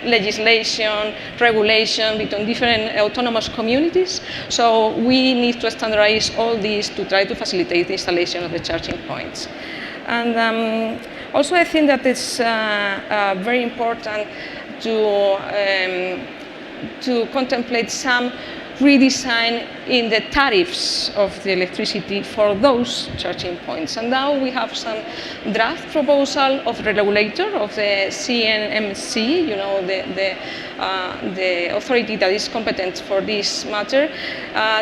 legislation, regulation between different autonomous communities. So we need to standardize all these to try to facilitate the installation of the charging points. And also, I think that it's very important to contemplate some redesign in the tariffs of the electricity for those charging points. And now we have some draft proposal of the regulator of the CNMC, you know, the authority that is competent for this matter,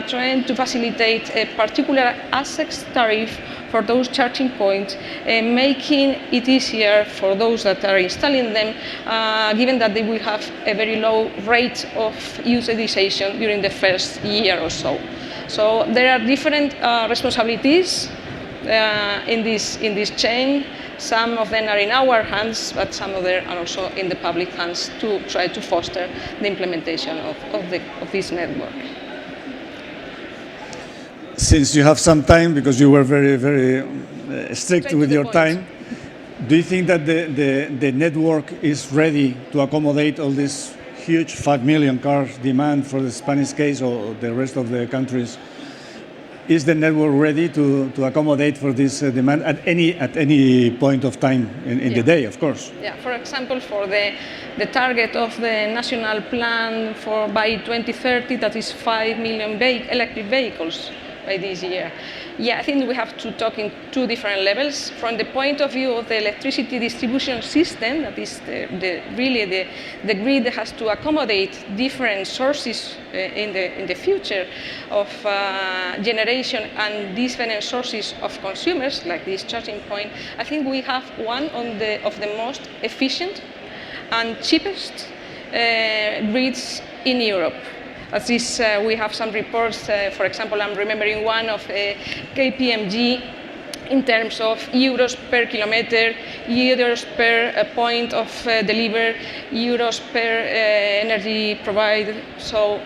trying to facilitate a particular access tariff for those charging points, making it easier for those that are installing them, given that they will have a very low rate of utilization during the first year or so. So there are different responsibilities in this chain. Some of them are in our hands, but some of them are also in the public hands to try to foster the implementation of this network. Since you have some time, because you were very, very strict with your time, do you think that the network is ready to accommodate all this huge 5 million cars demand for the Spanish case or the rest of the countries? Is the network ready to accommodate for this demand at any point of time in the day, of course? Yeah, for example, for the target of the national plan for by 2030, that is 5 million electric vehicles by this year. Yeah, I think we have to talk in two different levels. From the point of view of the electricity distribution system, that is really the grid that has to accommodate different sources in the future of generation and different sources of consumers, like this charging point. I think we have one of the most efficient and cheapest grids in Europe. As this, we have some reports, for example, I'm remembering one of KPMG in terms of euros per kilometer, euros per point of deliver, euros per energy provided. So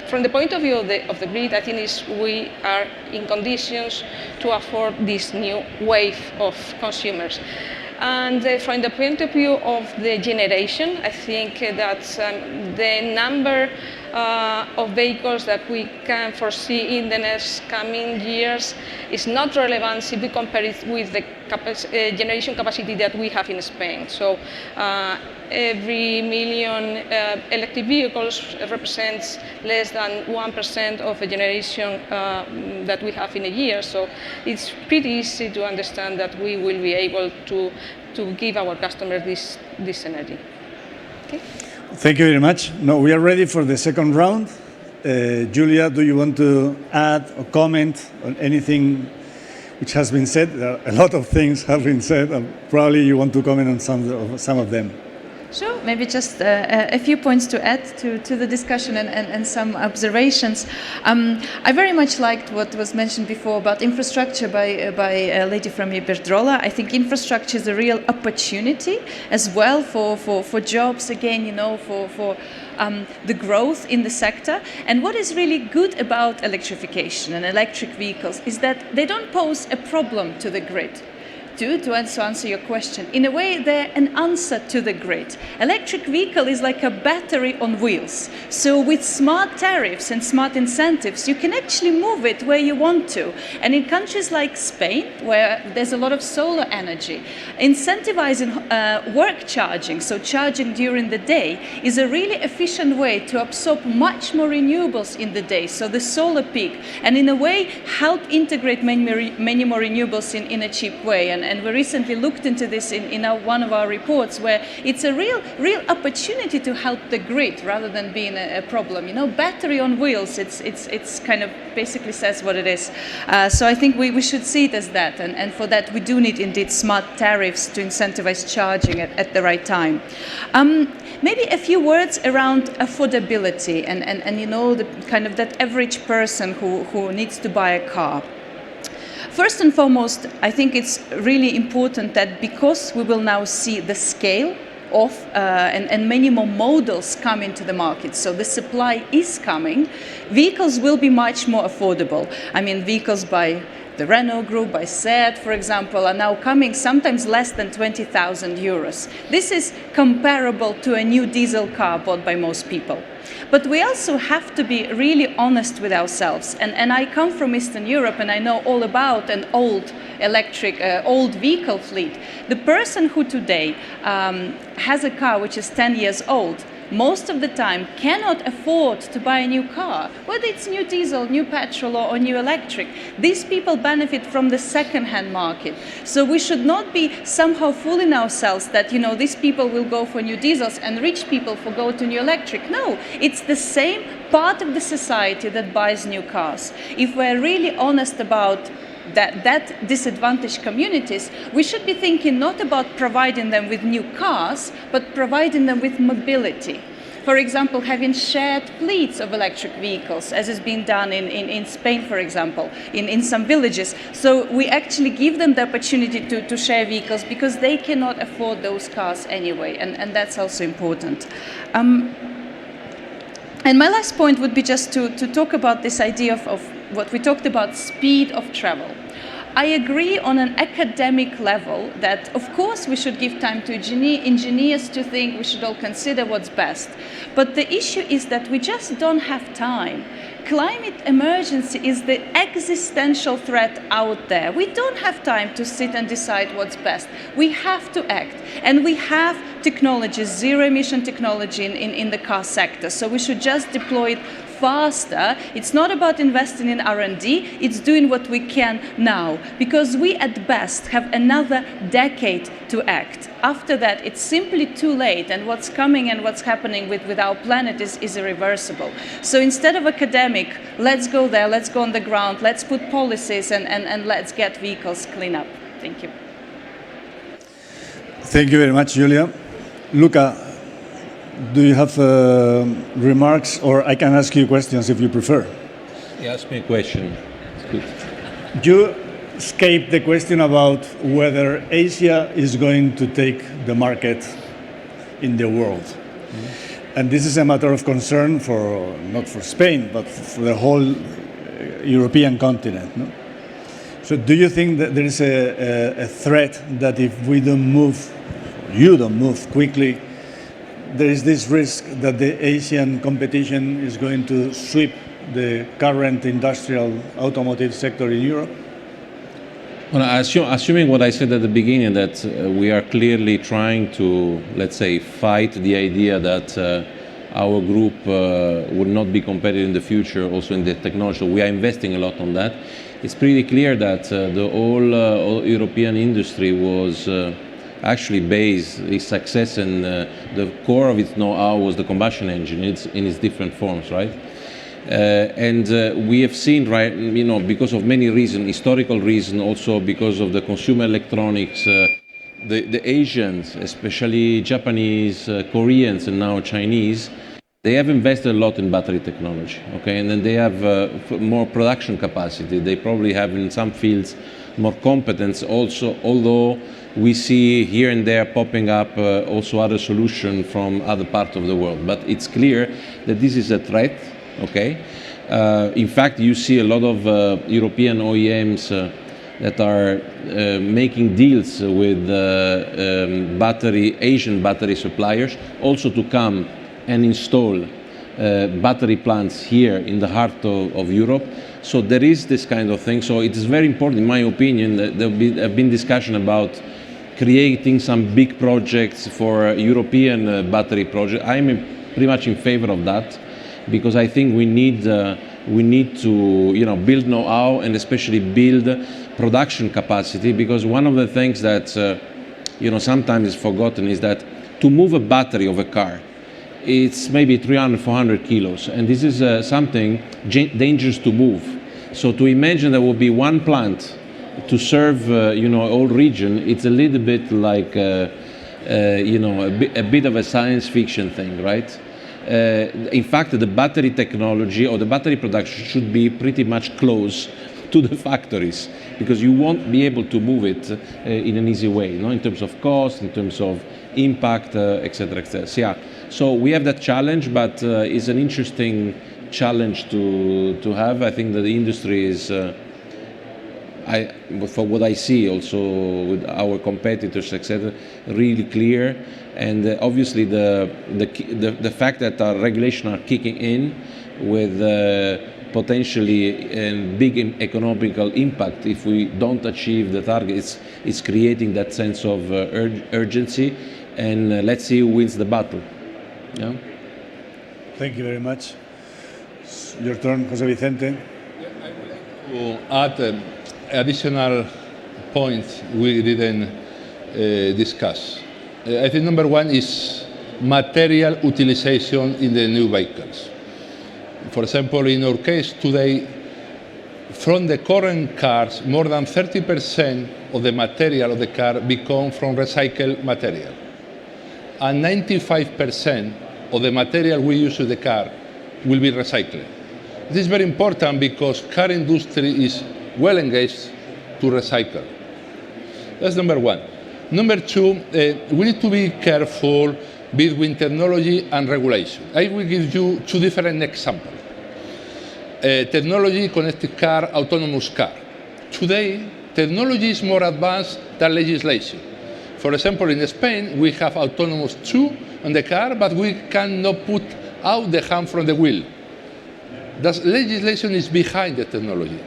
from the point of view of the grid, I think we are in conditions to afford this new wave of consumers. And from the point of view of the generation, I think that the number of vehicles that we can foresee in the next coming years is not relevant if we compare it with the generation capacity that we have in Spain. So every million electric vehicles represents less than 1% of the generation that we have in a year. So it's pretty easy to understand that we will be able to give our customers this energy. Okay. Thank you very much. Now we are ready for the second round. Julia, do you want to add or comment on anything which has been said? A lot of things have been said, and probably you want to comment on some of them. Sure, maybe just a few points to add to the discussion and some observations. I very much liked what was mentioned before about infrastructure by a lady from Iberdrola. I think infrastructure is a real opportunity as well for jobs, again, you know, for the growth in the sector. And what is really good about electrification and electric vehicles is that they don't pose a problem to the grid. To answer your question, in a way, they're an answer to the grid. Electric vehicle is like a battery on wheels. So with smart tariffs and smart incentives, you can actually move it where you want to. And in countries like Spain, where there's a lot of solar energy, incentivizing work charging, so charging during the day, is a really efficient way to absorb much more renewables in the day, so the solar peak, and in a way help integrate many more renewables in a cheap way. And we recently looked into this in one of our reports, where it's a real opportunity to help the grid rather than being a problem. You know, battery on wheels, it's kind of basically says what it is. So I think we should see it as that, and for that we do need indeed smart tariffs to incentivize charging at the right time. Maybe a few words around affordability and you know, the kind of that average person who needs to buy a car. First and foremost, I think it's really important that because we will now see the scale and many more models come into the market. So the supply is coming. Vehicles will be much more affordable. I mean, vehicles by the Renault Group, by SEAT, for example, are now coming sometimes less than 20,000 euros. This is comparable to a new diesel car bought by most people. But we also have to be really honest with ourselves. And I come from Eastern Europe and I know all about an old electric, old vehicle fleet. The person who today has a car which is 10 years old, most of the time cannot afford to buy a new car, whether it's new diesel, new petrol or new electric. These people benefit from the second-hand market. So we should not be somehow fooling ourselves that, these people will go for new diesels and rich people will go to new electric. No, it's the same part of the society that buys new cars. If we're really honest about that disadvantaged communities, we should be thinking not about providing them with new cars, but providing them with mobility. For example, having shared fleets of electric vehicles, as is being done in Spain, for example, in some villages. So we actually give them the opportunity to share vehicles because they cannot afford those cars anyway, and that's also important. And my last point would be just to talk about this idea of what we talked about, speed of travel. I agree on an academic level that, of course, we should give time to engineers to think, we should all consider what's best. But the issue is that we just don't have time. Climate emergency is the existential threat out there. We don't have time to sit and decide what's best. We have to act. And we have technologies, zero-emission technology in the car sector. So we should just deploy it faster. It's not about investing in R&D, it's doing what we can now. Because we at best have another decade to act. After that, it's simply too late, and what's coming and what's happening with our planet is irreversible. So instead of academic, let's go there, let's go on the ground, let's put policies and let's get vehicles clean up. Thank you. Thank you very much, Julia. Luca, do you have remarks, or I can ask you questions if you prefer? Yeah, ask me a question. It's good. You escaped the question about whether Asia is going to take the market in the world. Mm-hmm. And this is a matter of concern not for Spain, but for the whole European continent. No? So do you think that there is a threat that if we don't move, you don't move quickly, there is this risk that the Asian competition is going to sweep the current industrial automotive sector in Europe? Well, assuming what I said at the beginning, that we are clearly trying to, let's say, fight the idea that our group will not be competitive in the future, also in the technology. We are investing a lot on that. It's pretty clear that the whole European industry was actually based its success, and the core of its know-how was the combustion engine in its different forms, right? And we have seen, right, because of many reasons, historical reasons, also because of the consumer electronics, the Asians, especially Japanese, Koreans, and now Chinese, they have invested a lot in battery technology, okay? And then they have more production capacity. They probably have, in some fields, more competence also, although we see here and there popping up also other solutions from other parts of the world. But it's clear that this is a threat, okay? In fact, you see a lot of European OEMs that are making deals with Asian battery suppliers also to come and install battery plants here in the heart of Europe. So there is this kind of thing. So it is very important, in my opinion, that there have been discussion about creating some big projects for European battery projects. I'm pretty much in favor of that, because I think we need to build know-how and especially build production capacity, because one of the things that sometimes is forgotten is that to move a battery of a car, it's maybe 300, 400 kilos, and this is something dangerous to move. So to imagine there will be one plant to serve whole region, it's a little bit like a bit of a science fiction thing, right? In fact, the battery technology or the battery production should be pretty much close to the factories, because you won't be able to move it in an easy way, in terms of cost, in terms of impact, etc., etc. So, yeah. So we have that challenge, but it's an interesting challenge to have. I think that the industry is, for what I see also with our competitors, etc., really clear. And obviously the fact that our regulations are kicking in with potentially a big economical impact if we don't achieve the targets, it's creating that sense of urgency. And let's see who wins the battle. Yeah. Thank you very much. It's your turn, José Vicente. To add additional points we didn't discuss. I think number one is material utilization in the new vehicles. For example, in our case today, from the current cars, more than 30% of the material of the car become from recycled material. And 95% of the material we use in the car will be recycled. This is very important because car industry is well engaged to recycle. That's number one. Number two, we need to be careful between technology and regulation. I will give you two different examples. Technology, connected car, autonomous car. Today, technology is more advanced than legislation. For example, in Spain, we have autonomous 2 on the car, but we cannot put out the hand from the wheel. The legislation is behind the technology.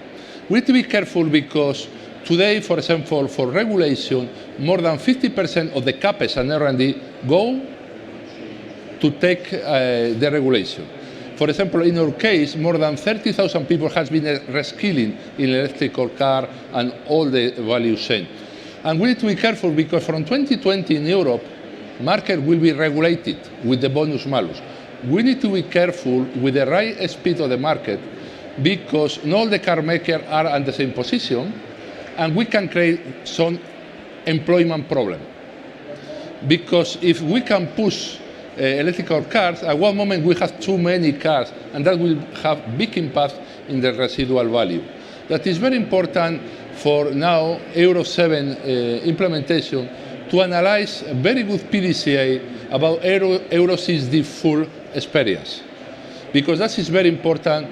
We need to be careful because today, for example, for regulation, more than 50% of the CAPEX and R&D go to take the regulation. For example, in our case, more than 30,000 people has been reskilling in electrical car and all the value chain. And we need to be careful because from 2020 in Europe, market will be regulated with the bonus malus. We need to be careful with the right speed of the market because not all the car makers are at the same position, and we can create some employment problem. Because if we can push electrical cars, at one moment we have too many cars, and that will have big impact in the residual value. That is very important for now Euro 7 implementation to analyze a very good PDCA about Euro 6D full experience. Because that is very important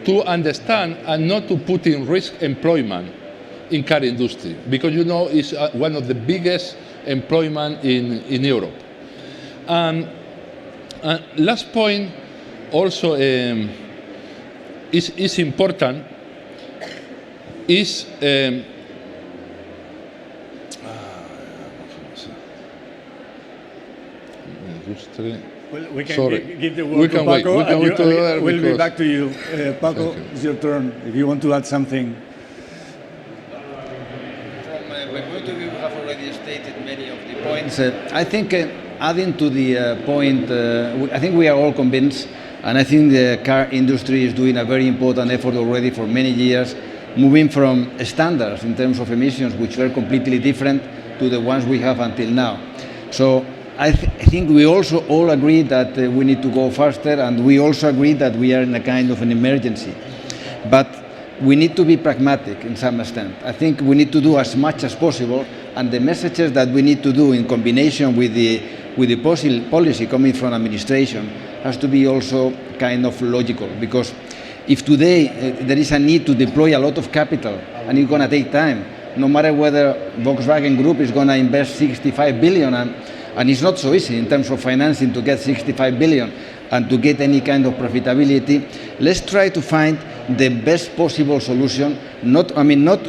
to understand and not to put in risk employment in car industry. Because you know it's one of the biggest employment in Europe. Last point also is important is well, we can Sorry. give the word to Paco. We can wait to the other we'll be because- back to you. Paco, it's your turn. If you want to add something. From my point of view, we have already stated many of the points. I think adding to the point, I think we are all convinced, and I think the car industry is doing a very important effort already for many years, moving from standards in terms of emissions, which were completely different, to the ones we have until now. So I think we also all agree that we need to go faster, and we also agree that we are in a kind of an emergency. But we need to be pragmatic in some extent. I think we need to do as much as possible, and the messages that we need to do in combination with the policy coming from administration has to be also kind of logical. Because if today there is a need to deploy a lot of capital and it's going to take time, no matter whether Volkswagen Group is going to invest 65 billion, and it's not so easy in terms of financing to get 65 billion and to get any kind of profitability, let's try to find the best possible solution, not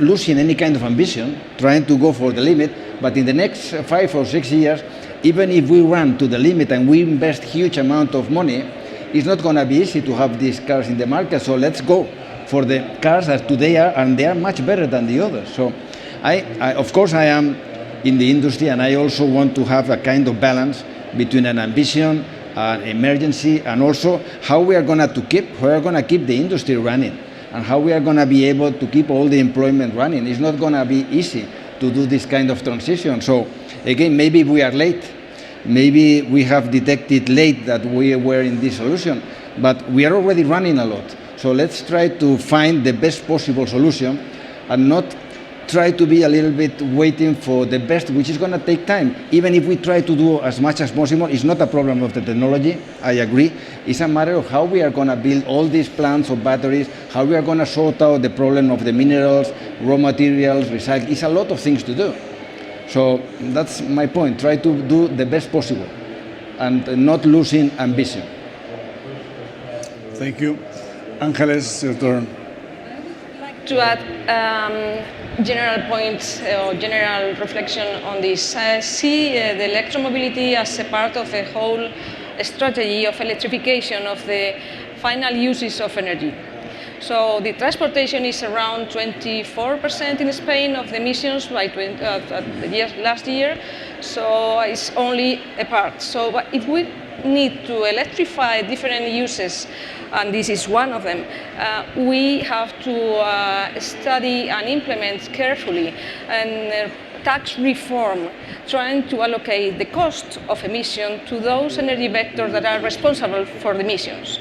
losing any kind of ambition, trying to go for the limit, but in the next 5 or 6 years, even if we run to the limit and we invest huge amount of money, it's not going to be easy to have these cars in the market. So let's go for the cars as today are, and they are much better than the others. So of course I am in the industry, and I also want to have a kind of balance between an ambition, an emergency, and also how we are going to keep the industry running, and how we are going to be able to keep all the employment running. It's not going to be easy to do this kind of transition. So again, maybe we are late. Maybe we have detected late that we were in this solution, but we are already running a lot. So let's try to find the best possible solution and not try to be a little bit waiting for the best, which is going to take time. Even if we try to do as much as possible, it's not a problem of the technology, I agree. It's a matter of how we are going to build all these plants of batteries, how we are going to sort out the problem of the minerals, raw materials, recycling. It's a lot of things to do. So that's my point. Try to do the best possible and not losing ambition. Thank you. Angeles, your turn. To add general points or general reflection on this, see the electromobility as a part of a whole strategy of electrification of the final uses of energy. So the transportation is around 24% in Spain of the emissions by last year, so it's only a part. So if we need to electrify different uses, and this is one of them, we have to study and implement carefully and tax reform, trying to allocate the cost of emission to those energy vectors that are responsible for the emissions.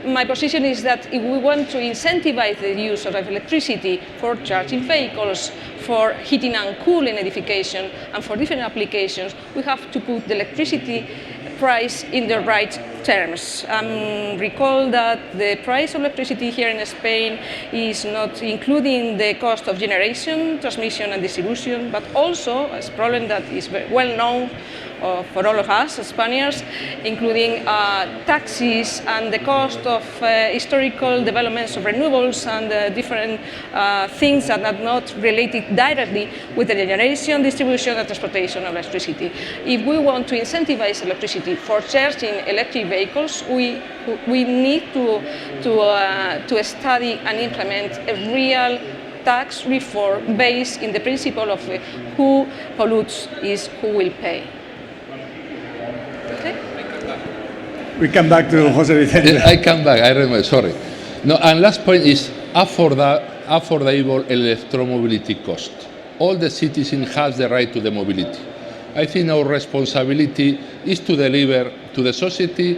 My position is that if we want to incentivize the use of electricity for charging vehicles, for heating and cooling edification, and for different applications, we have to put the electricity price in the right terms. Recall that the price of electricity here in Spain is not including the cost of generation, transmission and distribution, but also a problem that is very well known for all of us Spaniards, including taxes and the cost of historical developments of renewables and different things that are not related directly with the generation, distribution and transportation of electricity. If we want to incentivize electricity for charging electric vehicles, we need to study and implement a real tax reform based in the principle of who pollutes is who will pay. Okay? We come back to Jose Vicente. I come back, I remember, sorry. No, and last point is affordable electromobility cost. All the citizens have the right to the mobility. I think our responsibility is to deliver to the society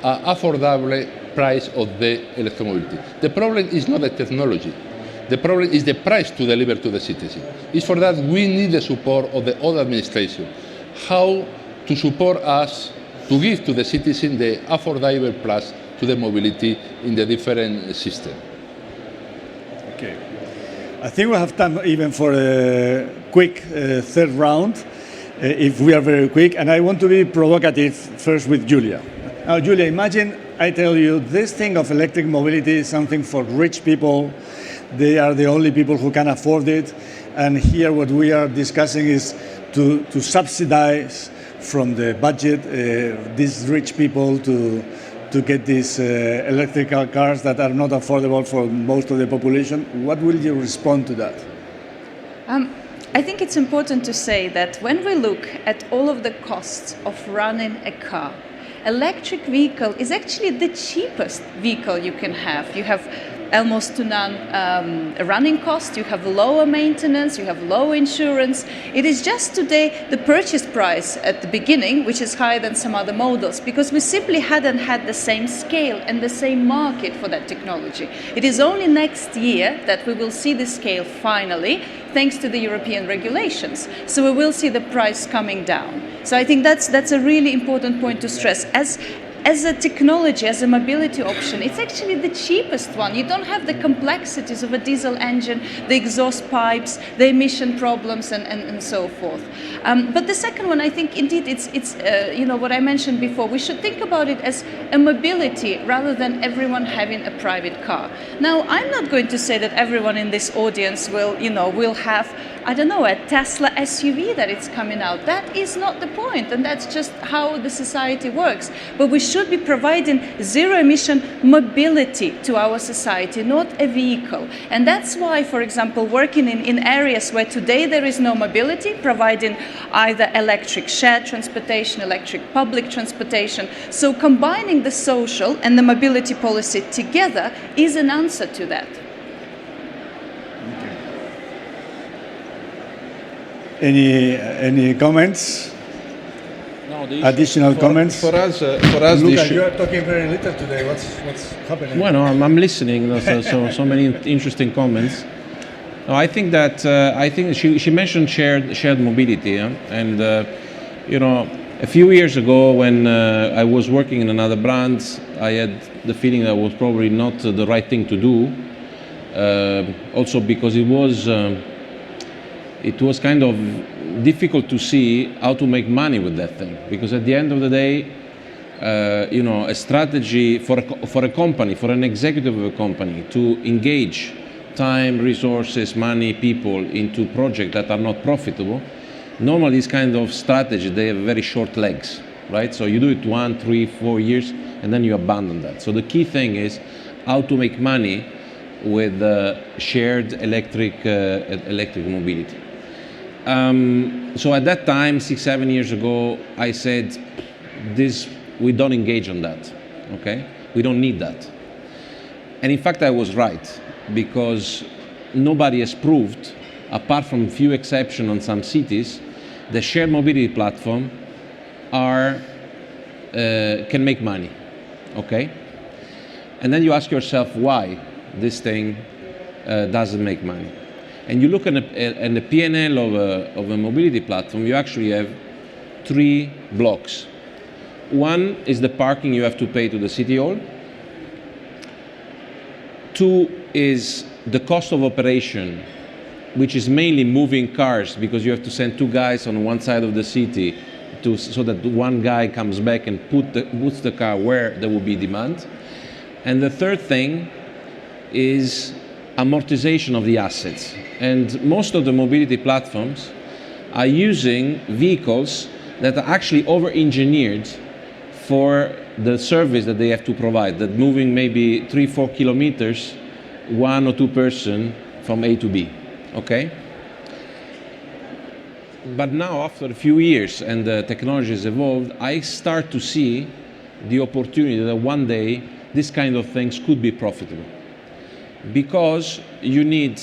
an affordable price of the electromobility. The problem is not the technology. The problem is the price to deliver to the citizen. It's for that we need the support of the other administration. How to support us to give to the citizen the affordable price to the mobility in the different system. Okay. I think we have time even for a quick third round, if we are very quick. And I want to be provocative first with Julia. Now, Julia, imagine I tell you this thing of electric mobility is something for rich people. They are the only people who can afford it. And here what we are discussing is to subsidize from the budget these rich people to get these electrical cars that are not affordable for most of the population. What will you respond to that? I think it's important to say that when we look at all of the costs of running a car, electric vehicle is actually the cheapest vehicle you can have. You have almost to none running cost, you have lower maintenance, you have low insurance. It is just today the purchase price at the beginning, which is higher than some other models, because we simply hadn't had the same scale and the same market for that technology. It is only next year that we will see the scale finally, thanks to the European regulations. So we will see the price coming down. So I think that's a really important point to stress. As a technology, as a mobility option, it's actually the cheapest one. You don't have the complexities of a diesel engine, the exhaust pipes, the emission problems, and so forth. But the second one, I think, indeed, it's what I mentioned before. We should think about it as a mobility rather than everyone having a private car. Now, I'm not going to say that everyone in this audience will have, I don't know, a Tesla SUV that it's coming out. That is not the point, and that's just how the society works. But we should be providing zero-emission mobility to our society, not a vehicle. And that's why, for example, working in areas where today there is no mobility, providing either electric shared transportation, electric public transportation. So combining the social and the mobility policy together is an answer to that. Any comments? No, additional comments? For us, Luca, you are talking very little today. What's happening? Well, no, I'm listening. So many interesting comments. No, I think that she mentioned shared mobility, yeah? And a few years ago when I was working in another brand, I had the feeling that was probably not the right thing to do. Also because it was kind of difficult to see how to make money with that thing. Because at the end of the day, a strategy for a company, for an executive of a company to engage time, resources, money, people into projects that are not profitable, normally this kind of strategy, they have very short legs, right? So you do it 1, 3, 4 years, and then you abandon that. So the key thing is how to make money with shared electric mobility. So at that time, 6, 7 years ago, I said, we don't engage on that, okay? We don't need that. And in fact, I was right, because nobody has proved, apart from a few exceptions on some cities, the shared mobility platform can make money, okay? And then you ask yourself why this thing doesn't make money. And you look at the P&L of a mobility platform, you actually have 3 blocks. One is the parking you have to pay to the city hall. 2 is the cost of operation, which is mainly moving cars, because you have to send 2 guys on one side of the city so that one guy comes back and puts the car where there will be demand. And the third thing is amortization of the assets. And most of the mobility platforms are using vehicles that are actually over-engineered for the service that they have to provide, that moving maybe 3-4 kilometers, 1 or 2 person from A to B, okay? But now, after a few years and the technology has evolved, I start to see the opportunity that one day this kind of things could be profitable. Because you need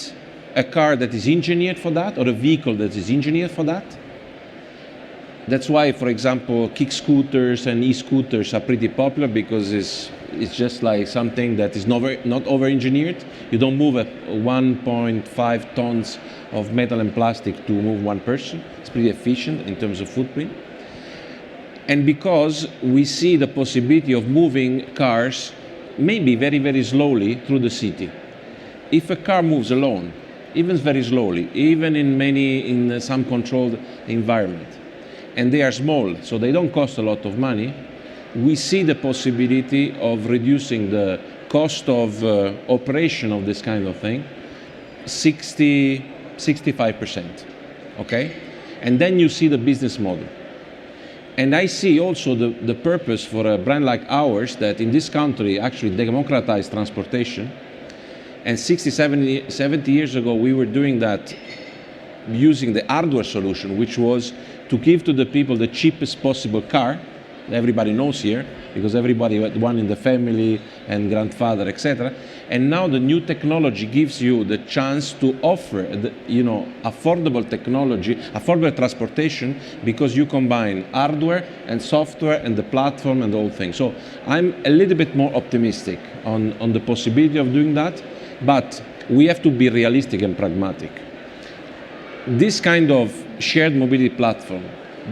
a car that is engineered for that, or a vehicle that is engineered for that. That's why, for example, kick scooters and e-scooters are pretty popular, because it's just like something that is not over-engineered. You don't move 1.5 tons of metal and plastic to move one person. It's pretty efficient in terms of footprint. And because we see the possibility of moving cars maybe very, very slowly through the city. If a car moves alone, even very slowly, even in some controlled environment, and they are small, so they don't cost a lot of money, we see the possibility of reducing the cost of operation of this kind of thing 65%, okay? And then you see the business model. And I see also the purpose for a brand like ours, that in this country actually democratize transportation. And 60, 70 years ago, we were doing that using the hardware solution, which was to give to the people the cheapest possible car. Everybody knows here, because everybody had one in the family and grandfather, etc. And now the new technology gives you the chance to offer, affordable technology, affordable transportation, because you combine hardware and software and the platform and the whole thing. So I'm a little bit more optimistic on the possibility of doing that, but we have to be realistic and pragmatic. This kind of shared mobility platform,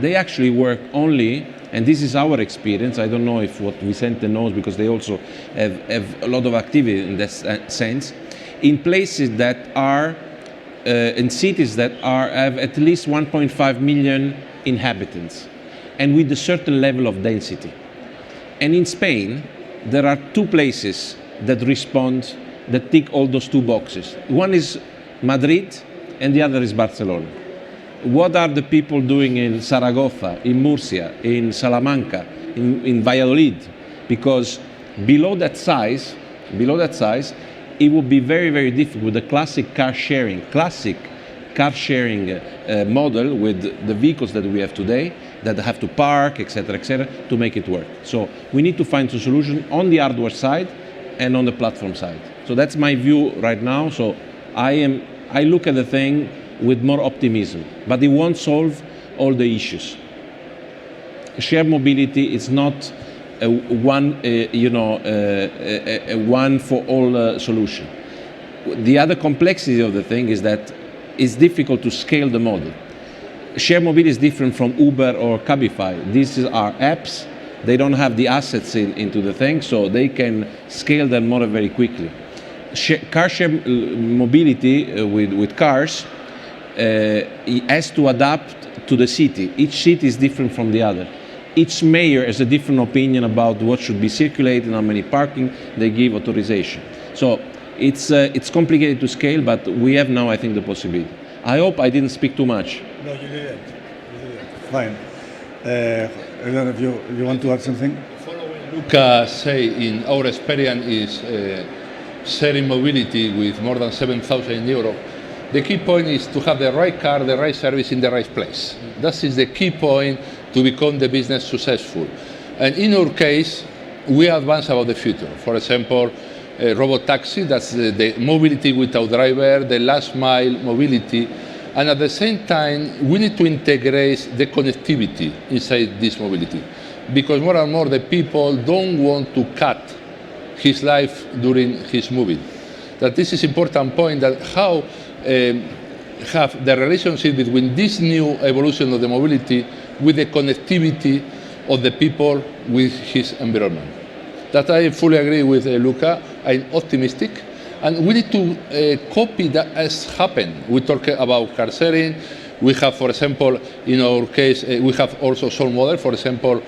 they actually work only, and this is our experience, I don't know if what Vicente knows, because they also have a lot of activity in this sense, in places that are, in cities that have at least 1.5 million inhabitants, and with a certain level of density. And in Spain, there are 2 places that respond, that tick all those 2 boxes. One is Madrid, and the other is Barcelona. What are the people doing in Zaragoza, in Murcia, in Salamanca, in Valladolid? Because below that size, it would be very, very difficult with the classic car sharing model with the vehicles that we have today, that have to park, etc., to make it work. So we need to find a solution on the hardware side and on the platform side. So that's my view right now. So I look at the thing with more optimism, but it won't solve all the issues. Shared mobility is not a one for all solution. the other complexity of the thing is that it's difficult to scale the model. Share mobility is different from Uber or Cabify. These are apps. They don't have the assets into the thing, so they can scale their model very quickly. Car share mobility with cars has to adapt to the city. Each city is different from the other. Each mayor has a different opinion about what should be circulated, how many parking they give authorization. So it's complicated to scale, but we have now, I think, the possibility. I hope I didn't speak too much. No, you didn't. Fine. I don't know if you want to add something? Following Luca say, in our experience is sharing mobility with more than 7,000 in Europe. The key point is to have the right car, the right service in the right place. That is the key point to become the business successful. And in our case, we advance about the future. For example, robot taxi, that's the mobility without driver, the last mile mobility. And at the same time, we need to integrate the connectivity inside this mobility. Because more and more the people don't want to cut his life during his moving. That this is important point, that how have the relationship between this new evolution of the mobility with the connectivity of the people with his environment. That I fully agree with Luca. I'm optimistic, and we need to copy that has happened. We talk about car sharing. We have, for example, in our case, we have also some model. For example,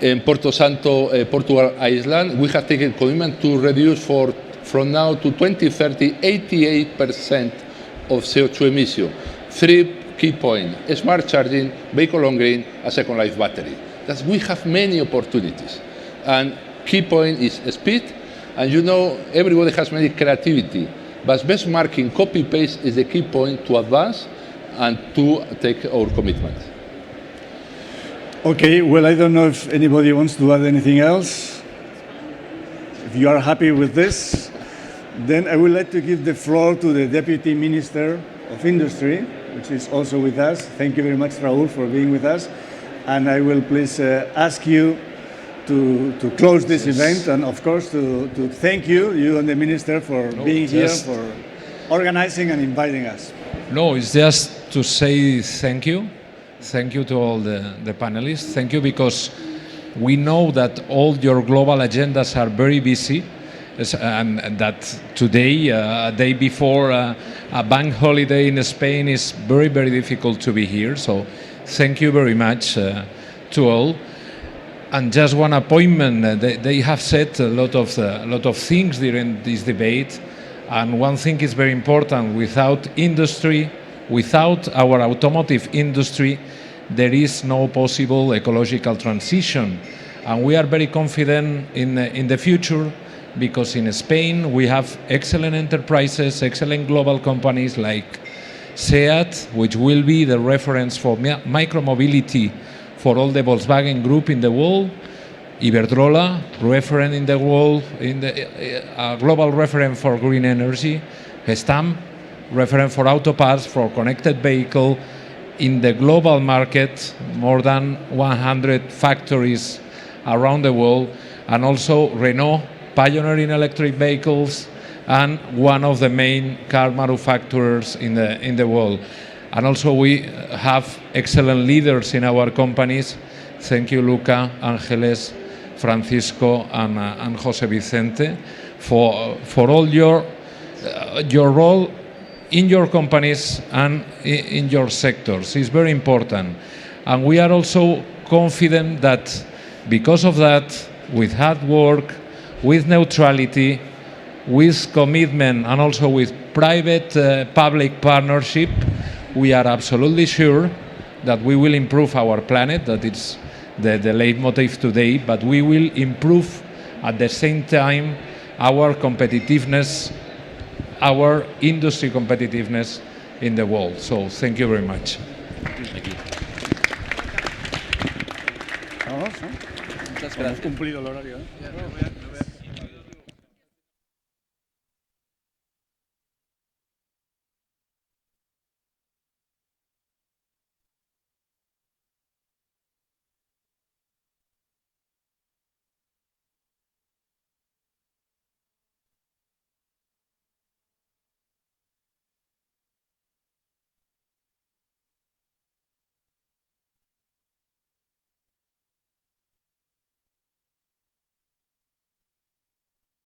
in Porto Santo, Portugal Island, we have taken commitment to reduce from now to 2030, 88% of CO2 emission. 3 key points: smart charging, vehicle on green, a second life battery. That we have many opportunities. And key point is speed. And you know, everybody has many creativity, but benchmarking, copy-paste is the key point to advance and to take our commitment. Okay, well, I don't know if anybody wants to add anything else. If you are happy with this, then I would like to give the floor to the Deputy Minister of Industry, which is also with us. Thank you very much, Raúl, for being with us. And I will please ask you to close this event, and of course to thank you and the Minister, for being here, for organizing and inviting us. No, it's just to say thank you. Thank you to all the panelists. Thank you, because we know that all your global agendas are very busy, and that today, a day before a bank holiday in Spain, is very, very difficult to be here. So thank you very much to all. And just one appointment, they have said a lot of things during this debate, and one thing is very important: without industry, without our automotive industry, there is no possible ecological transition. And we are very confident in the future, because in Spain we have excellent enterprises, excellent global companies like SEAT, which will be the reference for micromobility for all the Volkswagen Group in the world, Iberdrola, referent in the world, global referent for green energy, Gestam, referent for auto parts, for connected vehicle in the global market, more than 100 factories around the world, and also Renault, pioneer in electric vehicles, and one of the main car manufacturers in the world. And also we have excellent leaders in our companies. Thank you, Luca, Ángeles, Francisco, and Jose Vicente, for all your role in your companies and in your sectors. It's very important. And we are also confident that because of that, with hard work, with neutrality, with commitment, and also with private-public partnership, we are absolutely sure that we will improve our planet. That is the leitmotif today, but we will improve at the same time our competitiveness, our industry competitiveness in the world. So thank you very much. Thank you. Hemos cumplido el horario, ¿eh?